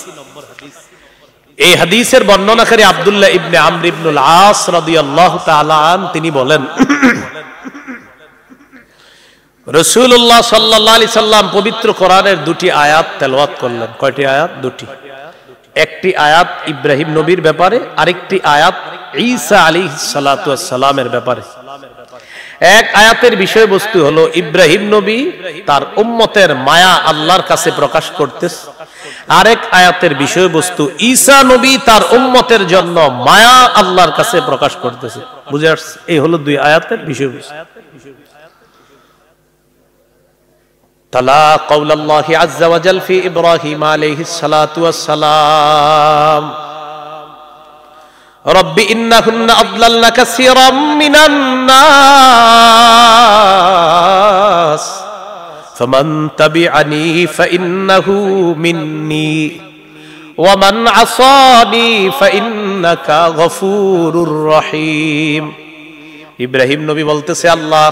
এই হাদিসের বর্ণনাকারী আব্দুল্লাহ ইবনে আমর ইবনুল আস রাদিয়াল্লাহু তাআলা আন তিনি বলেন, রাসূলুল্লাহ সাল্লাল্লাহু আলাইহি সাল্লাম পবিত্র কোরআনের দুটি আয়াত তেলাওয়াত করলেন। কয়টি আয়াত? দুটি। একটি আয়াত ইব্রাহিম নবীর ব্যাপারে, আরেকটি আয়াত ঈসা আলাইহিস সালাতু ওয়াস সালামের ব্যাপারে। এক আয়াতের বিষয়বস্তু হলো ইব্রাহিম নবী তার উম্মতের মায়া আল্লাহর কাছে প্রকাশ করতেছে, আরেক আয়াতের বিষয়বস্তু ঈসা নবী তার উম্মতের জন্য মায়া আল্লাহর কাছে প্রকাশ করতেছে। বুঝে আসছে? এই হলো দুই আয়াতের বিষয়বস্তু। তালা কাউলাল্লাহি আযজা ওয়া জাল ফি ইব্রাহিম আলাইহিস সালাতু ওয়াস সালাম রব্বি ইন্নাহুন্না আদলালনা কাসীরাম মিনান নাস ফামান তাবিআনি ফাইন্নাহু মিন্নী ওয়া মান আসানি ফাইন্নাকা গফুরুর রহিম। ইব্রাহিম নবী বলতেছে, আল্লাহ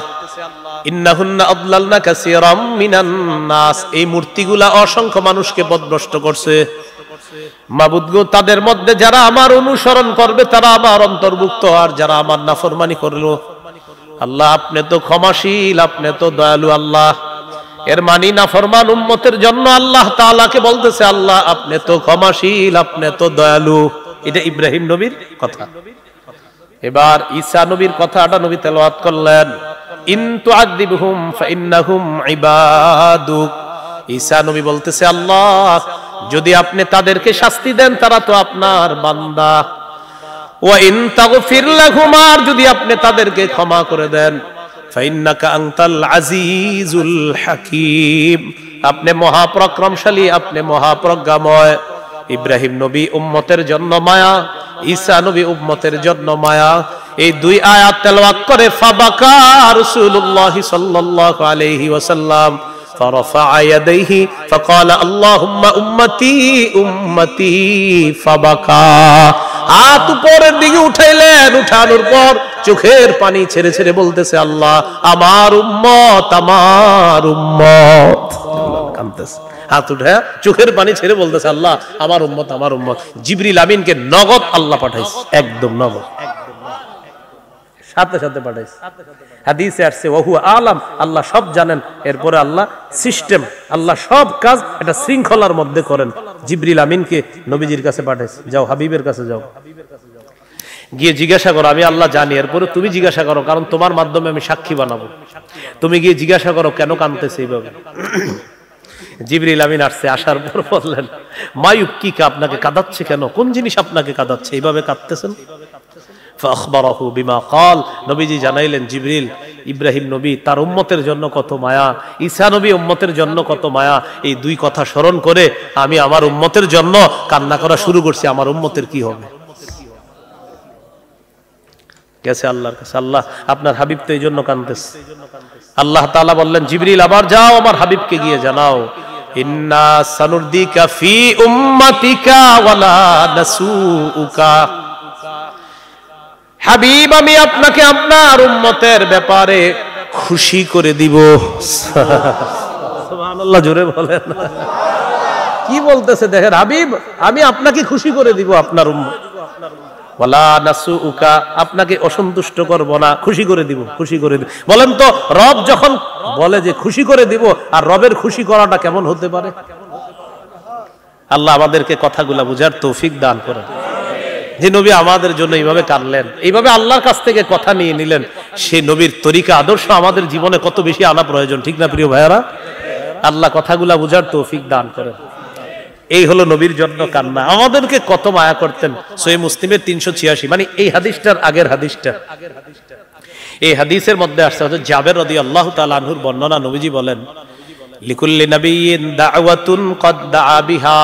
ইন্নাহুন্না আদলালনা কাসীরাম মিনান নাস, এই মূর্তিগুলা অসংখ্য মানুষকে পথভ্রষ্ট করছে। মাবুদ গো, তাদের মধ্যে যারা আমার অনুসরণ করবে তারা আমার অন্তর্ভুক্ত, আর যারা আমার নাফরমানি করলো, আল্লাহ আপনি তো ক্ষমাশীল, আপনি তো দয়ালু। আল্লাহ এর মানি নাফরমান উম্মতের জন্য আল্লাহ তাআলাকে বলতেছে, আল্লাহ আপনি তো ক্ষমাশীল, আপনি তো দয়ালু। এটা ইব্রাহিম নবীর কথা। এবার ঈসা নবীর কথাটা নবী তেলাওয়াত করলেন, ইন তুআযিবহুম ফাইন্নাহুম ইবাদুক। ঈসা নবী বলতেছে, আল্লাহ যদি আপনি তাদেরকে শাস্তি দেন তারা তো আপনার বান্দা, ওয়া ইন তাগফির লাহুম, আর যদি আপনি তাদেরকে ক্ষমা করে দেন, ফাইন্নাকা আনতাল আজিজুল হাকীম, আপনি মহাপরাক্রমশালী, আপনি মহাপ্রজ্ঞাময়। ইব্রাহিম নবী উম্মতের জন্য মায়া, ঈসা নবী উম্মতের জন্য মায়া। এই দুই আয়াত তেলাওয়াত করে ফাবাকা রাসূলুল্লাহ সাল্লাল্লাহু আলাইহি ওয়াসাল্লাম فرفع يديه فقال اللهم امتي امتي فبكى। হাত উপরের দিকে উঠাইলেন, উঠানোর পর চোখের পানি ছেড়ে ছেড়ে বলতেছে, আল্লাহ আমার উম্মত, আমার উম্মত। কাঁদতেছে, হাত উঠে চোখের পানি ছেড়ে বলতেছে, আল্লাহ আমার উম্মত, আমার উম্মত। জিবরিল আমিনকে নগদ আল্লাহ পাঠাইছে, একদম নগদ, সাথে সাথে পাঠাইছে। হাদিসে আসছে ওয়াহু আলাম, আল্লাহ সব জানেন। এরপরে আল্লাহ সিস্টেম, আল্লাহ সব কাজ একটা শৃঙ্খলার মধ্যে করেন। জিবরিল আমিনকে নবীজির কাছে পাঠাইছে, যাও হাবিবের কাছে যাও, গিয়ে জিজ্ঞাসা করো, আমি আল্লাহ জানি। এরপরে তুমি জিজ্ঞাসা করো, কারণ তোমার মাধ্যমে আমি সাক্ষী বানাবো। তুমি গিয়ে জিজ্ঞাসা করো কেন কাঁদতেছে এইভাবে। জিবরিল আমিন আসছে, আসার পর বললেন, মায়ুবকিকা, আপনাকে কাঁদাচ্ছে কেন, কোন জিনিস আপনাকে কাঁদাচ্ছে, এইভাবে কাঁদতেছেন? ফাখবারাহু বিমা ক্বাল, নবীজি জানাইলেন, জিবরিল ইব্রাহিম নবী তার উম্মতের জন্য কত মায়া, ঈসা নবী উম্মতের জন্য কত মায়া। এই দুই কথা স্মরণ করে আমি আমার উম্মতের জন্য কান্না করা শুরু করছি। আমার উম্মতের কি হবে? গেছে আল্লাহর কাছে, আল্লাহ আপনার হাবিব তো এই জন্য কাঁদতেছে। আল্লাহ তাআলা বললেন, জিবরিল আবার যাও, আমার হাবিবকে গিয়ে জানাও, ইন্না সানুরদিকা ফি উম্মাতিকা ওয়ালা নাসুউকা। হাবিব আমি আপনাকে আপনার উম্মতের ব্যাপারে খুশি করে দিব। সুবহানাল্লাহ, জোরে বলেন। কি বলতেছে দেখেন, হাবিব আমি আপনাকে খুশি করে দিব, আপনার উম্মত। ওয়ালা নাসুউকা, আপনাকে অসন্তুষ্ট করব না, খুশি করে দিব, খুশি করে দিব। বলেন তো, রব যখন বলে যে খুশি করে দিব, আর রবের খুশি করাটা কেমন হতে পারে? আল্লাহ আমাদেরকে কথাগুলা বুঝার তৌফিক দান করেন। যে নবী আমাদের জন্য এইভাবে কাঁদলেন, এইভাবে আল্লাহর কাছ থেকে কথা নিয়ে নিলেন, সেই নবীর তরিকা আদর্শ আমাদের জীবনে কত বেশি আনা প্রয়োজন, ঠিক না প্রিয় ভাইয়ারা? আল্লাহ কথাগুলা বুঝার তৌফিক দান করেন। এই হলো নবীর জন্য কান্না। আমাদেরকে কত মায়া করতেন। সহিহ মুসলিমের 386, মানে এই হাদিসটার আগের হাদিসটা, এই হাদিসের মধ্যে আসছে হযরত জাবের রাদিয়াল্লাহু তাআলা আনহুর বর্ণনা। নবীজি বলেন, লিকুল্লি নাবিয়্যিন দাওয়াতুন কদ দাআ বিহা,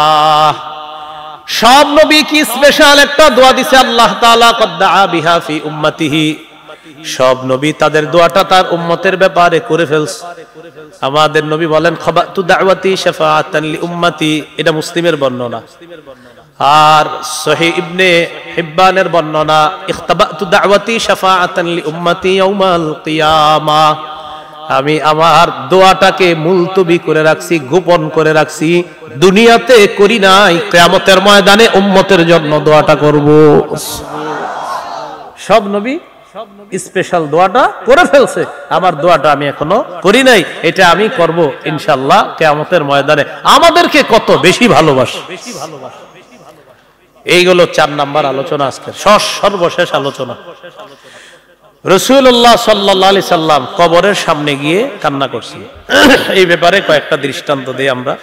সব নবী কি স্পেশাল একটা দোয়া দিছে আল্লাহ তাআলা, কদ দাআ বিহা ফি উম্মতিহি, সব নবী তাদের দোয়াটা তার উম্মতের ব্যাপারে করে ফেলছে। আমাদের নবী বলেন, খাবাতু দাওয়াতি শাফাআতান লি উম্মতি, এটা মুসলিমের বর্ণনা। আর সহিহ ইবনে হিব্বানের বর্ণনা, ইখতাবাতু দাওয়াতি শাফাআতান লি উম্মতি ইয়াউমাল কিয়ামা, আমি আমার দোয়াটাকে মুলতবি করে রাখছি, গোপন করে রাখছি, দুনিয়াতে করি নাই, কিয়ামতের ময়দানে উম্মতের জন্য দোয়াটা করব। সব নবী স্পেশাল দোয়াটা করে ফেলছে, আমার দোয়াটা আমি এখনো করি নাই, এটা আমি করব ইনশাআল্লাহ কিয়ামতের ময়দানে। আমাদেরকে কত বেশি ভালোবাসে। এইগুলো 4 নাম্বার আলোচনা, আজকে সর্বশেষ আলোচনা। রাসূলুল্লাহ সাল্লাল্লাহু আলাইহি সাল্লাম কবরের সামনে গিয়ে কান্না করছেন। এই ব্যাপারে কয়েকটা দৃষ্টান্ত দেই আমরা।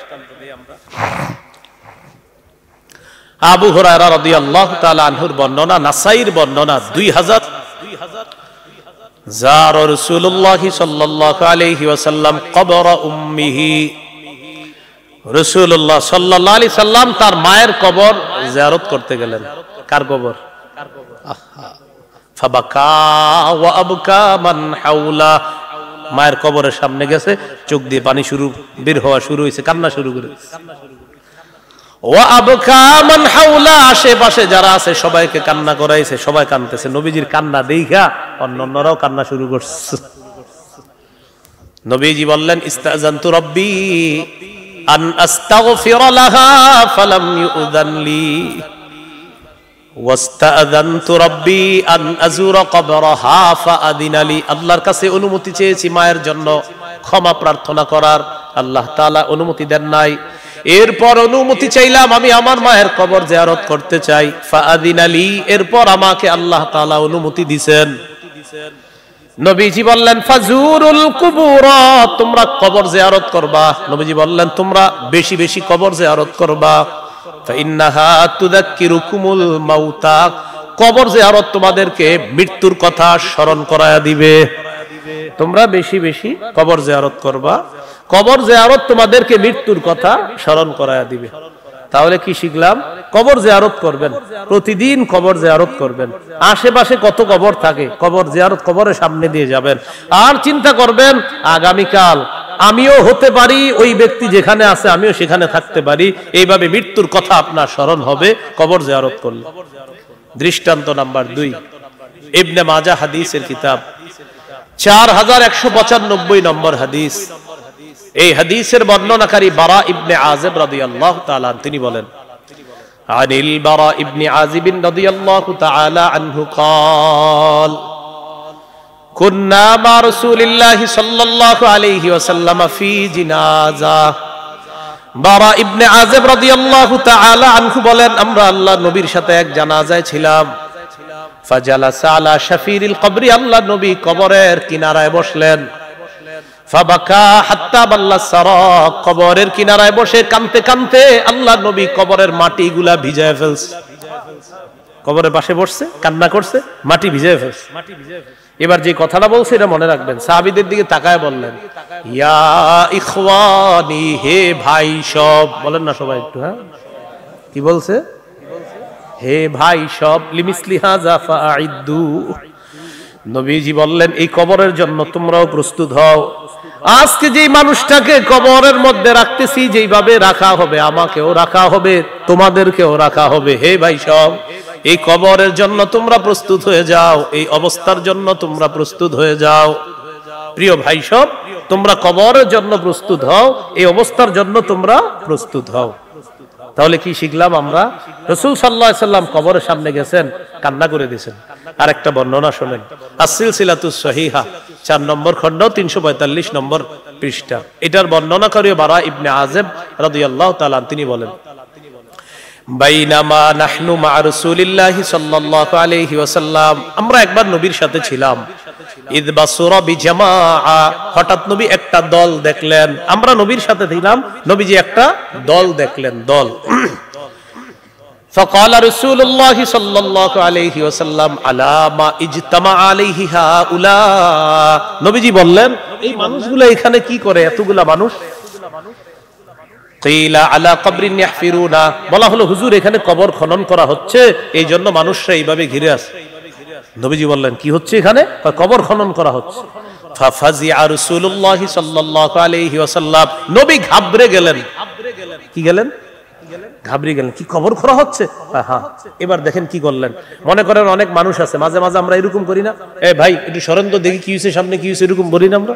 আবু হুরায়রা রাদিয়াল্লাহু তাআলা আনহুর বর্ণনা, নাসাইর বর্ণনা 2000 যার রাসূলুল্লাহ সাল্লাল্লাহু আলাইহি ওয়াসাল্লাম কবর উম্মিহি, রাসূলুল্লাহ সাল্লাল্লাহু আলাইহি সাল্লাম তার মায়ের কবর জিয়ারত করতে গেলেন। কার কবর? ফাবাকা ওয়া আবকা মান হাওলা, মায়ের কবরের সামনে গেছে, চোখ দিয়ে পানি বের হওয়া শুরু হয়েছে, কান্না শুরু করে। ওয়া আবকা মান হাওলা, আশেপাশে যারা আছে সবাইকে কান্না করাইছে, সবাই কাঁদতেছে। নবীজির কান্না দেখা অন্যান্যরাও কান্না শুরু করছে। নবীজি বললেন, ইস্তাযানতু রাব্বি আন আস্তাগফিরা লাহা ফালাম ইউযান লি ওয়াস্তাযানতু রাব্বি আন আযুরা কবরাহা ফাআযিনা লি, আল্লাহর কাছে অনুমতি চেয়েছি মায়ের জন্য ক্ষমা প্রার্থনা করার, আল্লাহ তাআলা অনুমতি দেন নাই। এরপর অনুমতি চাইলাম, আমি আমার মায়ের কবর জিয়ারত করতে চাই, ফাআযিনা লি, এরপর আমাকে আল্লাহ তাআলা অনুমতি দিবেন। নবীজি বললেন, ফাজুরুল কুবুর, তোমরা কবর জিয়ারত করবা। নবীজি বললেন, তোমরা বেশি বেশি কবর জিয়ারত করবা। ফাইন্নাহা তুযাক্কিরুকুমুল মাউতা, কবর জিয়ারত তোমাদেরকে মৃত্যুর কথা স্মরণ করায়া দিবে। তোমরা বেশি বেশি কবর জিয়ারত করবা, কবর জিয়ারত তোমাদেরকে মৃত্যুর কথা স্মরণ করায়া দিবে। তাহলে কি শিখলাম? কবর জিয়ারত করবেন, প্রতিদিন কবর জিয়ারত করবেন। আশেপাশে কত কবর থাকে, কবর জিয়ারত, কবরের সামনে দিয়ে যাবেন। আর চিন্তা করবেন, আগামীকাল আমিও হতে পারি, ওই ব্যক্তি যেখানে আছে আমিও সেখানে থাকতে পারি। এইভাবে মৃত্যুর কথা আপনার স্মরণ হবে কবর জিয়ারত করলে। দৃষ্টান্ত নাম্বার 2, ইবনে মাজাহ হাদিসের কিতাব 4195 নম্বর হাদিস। এই হাদিসের বর্ণনাকারী বারা ইবনে আযিব রাদিয়াল্লাহু তাআলা, তিনি বলেন, আনিল বারা ইবনে আযিব রাদিয়াল্লাহু তাআলা আনহু قال কুন্না মা রাসূলিল্লাহি সাল্লাল্লাহু আলাইহি ওয়াসাল্লাম ফি জিনাজা। বারা ইবনে আযিব রাদিয়াল্লাহু তাআলা আনহু বলেন, আমরা আল্লাহর নবীর সাথে এক জানাজায় ছিলাম। ফাজালাসা আলা শাফিরিল কবরি, আল্লাহর নবী কবরের কিনারায় বসলেন। ফাবাকা হাত্তা বাল্লা সারা, কবরের কিনারায় বসে কাঁদতে কাঁদতে আল্লাহর নবী কবরের মাটিগুলা ভিজায় ফেলছে। কবরের পাশে বসছে, কান্না করছে, মাটি ভিজায় ফেলছে। এবার যে কথাটা বলছে এটা মনে রাখবেন। সাহাবীদের দিকে তাকায় বললেন, ইয়া ইখওয়ানি, হে ভাই সব, বলেন না সবাই একটু, হ্যাঁ কি বলছে? হে ভাই সব, লিমিসলি হাযা ফাআইদু। নবীজি বললেন, এই কবরের জন্য তোমরাও প্রস্তুত হও। আজকে যেই মানুষটাকে কবরের মধ্যে রাখতেছি, যেইভাবে রাখা হবে, আমাকেও রাখা হবে, তোমাদেরকেও রাখা হবে। হে ভাই সব, এই কবরের জন্য তোমরা প্রস্তুত হয়ে যাও, এই অবস্থার জন্য তোমরা প্রস্তুত হয়ে যাও। প্রিয় ভাই সব, তোমরা কবরের জন্য প্রস্তুত হও, এই অবস্থার জন্য তোমরা প্রস্তুত হও। তাহলে কি শিখলাম আমরা? রাসূল সাল্লাল্লাহু আলাইহি সাল্লাম কবরের সামনে গেছেন, কান্না করে দিয়েছেন। আরেকটা বর্ণনা শুনেন, আস-সিলসিলাতুস সহিহা 4 নম্বর খণ্ড 345 নম্বর পৃষ্ঠা। এটার বর্ণনাকারী বারা ইবনে আযিব রাদিয়াল্লাহু তাআলা, তিনি বলেন, বাইনামা নাহনু মা রাসূলিল্লাহি সাল্লাল্লাহু আলাইহি ওয়াসাল্লাম, আমরা একবার নবীর সাথে ছিলাম। ইদ বাসুরা বিজামাআ, হঠাৎ নবী একটা দল দেখলেন। আমরা নবীর সাথে ছিলাম, নবীজি একটা দল দেখলেন, দল। فقال رسول الله صلى الله عليه وسلم على ما اجتمع عليه هؤلاء, নবীজি বললেন, এই মানুষগুলো এখানে কি করে, এতগুলা মানুষ? কিলা আলা কবরিন ইয়াহফিরুনা, বলা হলো হুজুর এখানে কবর খনন করা হচ্ছে, এই জন্য মানুষরা এইভাবে ঘিরে আছে। নবীজি বললেন, কি হচ্ছে এখানে? কবর খনন করা হচ্ছে। ফাফাজিআ রাসূলুল্লাহ সাল্লাল্লাহু আলাইহি ওয়াসাল্লাম, নবী ঘাবড়ে গেলেন। কি গেলেন? ঘাবড়ে গেলেন, কি কবর খোঁড়া হচ্ছে? হ্যাঁ। এবার দেখেন কি করলেন। মনে করেন অনেক মানুষ আছে, মাঝে মাঝে আমরা এরকম করি না, এ ভাই একটু সরেন তো দেখি কি হয়েছে, সামনে কি হয়েছে, এরকম বলি না আমরা?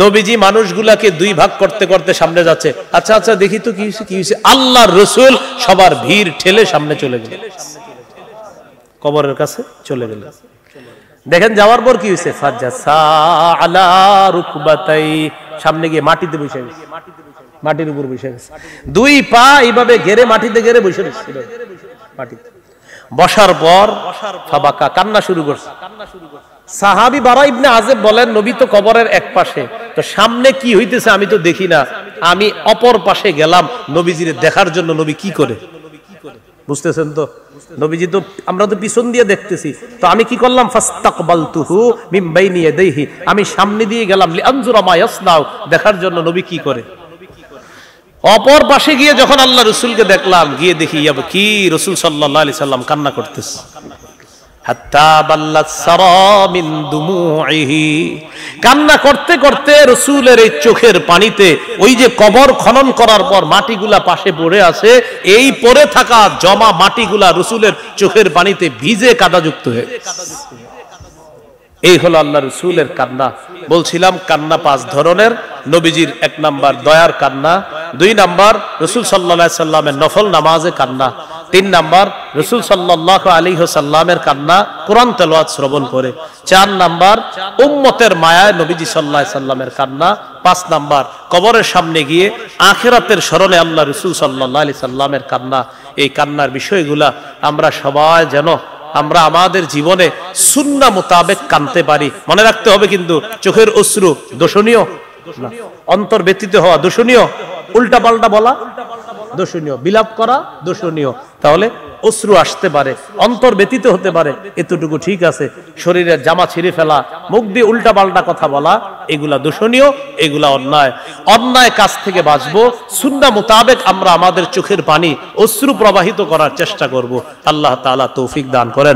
নবীজি মানুষগুলাকে দুই ভাগ করতে করতে সামনে যাচ্ছে, আচ্ছা আচ্ছা দেখি তো কি হয়েছে কি হয়েছে। আল্লাহর রাসূল সবার ভিড় ঠেলে সামনে চলে গেলেন, কবরের কাছে চলে গেলেন। দেখেন যাওয়ার পর কি হয়েছে, ফাজাসা আলা রুকবাতাই, সামনে গিয়ে মাটিতে বসে গেছে, মাটির উপর বসে গেছে, দুই পা এইভাবে ঘেরে মাটিতে ঘেরে বসে গেছে মাটিতে। বসার পর ফাবাকা, কান্না শুরু করছে। সাহাবী বারা ইবনে আযিব বলেন, নবী তো কবরের এক পাশে, তো সামনে কি হইতেছে আমি তো দেখি না, আমি অপর পাশে গেলাম নবীজিরে দেখার জন্য নবী কি করে। বুঝতেছেন তো, নবীজি তো, আমরা তো পিছন দিয়ে দেখতেছি, তো আমি কি করলাম, ফাস্তাকবালতুহু মিন বাইনি ইয়াদাইহি, আমি সামনে দিয়ে গেলাম লিআনজুরা মা ইয়াসনাউ, দেখার জন্য নবী কি করে। অপর পাশে গিয়ে যখন আল্লাহ রাসূলকে দেখলাম, গিয়ে দেখি কি রাসূল সাল্লাল্লাহু আলাইহি সাল্লাম কান্না করতেছে। হাত্তা বাল্লাত সারা মিন দুমুইহি, কান্না করতে করতে রাসূলের এই চোখের পানিতে ওই যে কবর খনন করার পর মাটিগুলা পাশে পড়ে আছে, এই পড়ে থাকা জমা মাটিগুলা রাসূলের চোখের পানিতে ভিজে কাদাযুক্ত হয়ে গেছে। এই হলো আল্লাহ রাসূলের কান্না। বলছিলাম কান্না পাঁচ ধরনের। নবীজির এক নাম্বার দয়ার কান্না, দুই নাম্বার রাসূল সাল্লাল্লাহু আলাইহি সাল্লামের নফল নামাজে কান্না, তিন নাম্বার রাসূল সাল্লাল্লাহু আলাইহি সাল্লামের কান্না কোরআন তেলাওয়াত শ্রবণ করে, চার নাম্বার উম্মতের মায়ায় নবীজি সাল্লাল্লাহু আলাইহি সাল্লামের কান্না, পাঁচ নাম্বার কবরের সামনে গিয়ে আখিরাতের স্মরণে আল্লাহ রাসূল সাল্লাল্লাহু আলাইহি সাল্লামের কান্না। এই কান্নার বিষয়গুলা আমরা সবাই যেন আমরা আমাদের জীবনে সুন্নাহ মোতাবেক কানতে পারি। মনে রাখতে হবে কিন্তু চোখের অশ্রু দোষণীয় না, অন্তর ব্যতীত হওয়া দোষণীয়, উল্টা পাল্টা বলা দোষণীয়, বিলাপ করা দোষণীয়। তাহলে অশ্রু আসতে পারে, অন্তর ব্যতীত হতে পারে, এতটুকু ঠিক আছে। শরীরের জামা ছিঁড়ে ফেলা, মুখ দিয়ে উল্টা পাল্টা কথা বলা, এগুলা দোষণীয়, এগুলা অন্যায়। অন্যায় কাজ থেকে বাঁচবো, সুন্নাহ মোতাবেক আমরা আমাদের চোখের পানি অশ্রু প্রবাহিত করার চেষ্টা করব। আল্লাহ তাআলা তৌফিক দান করেন।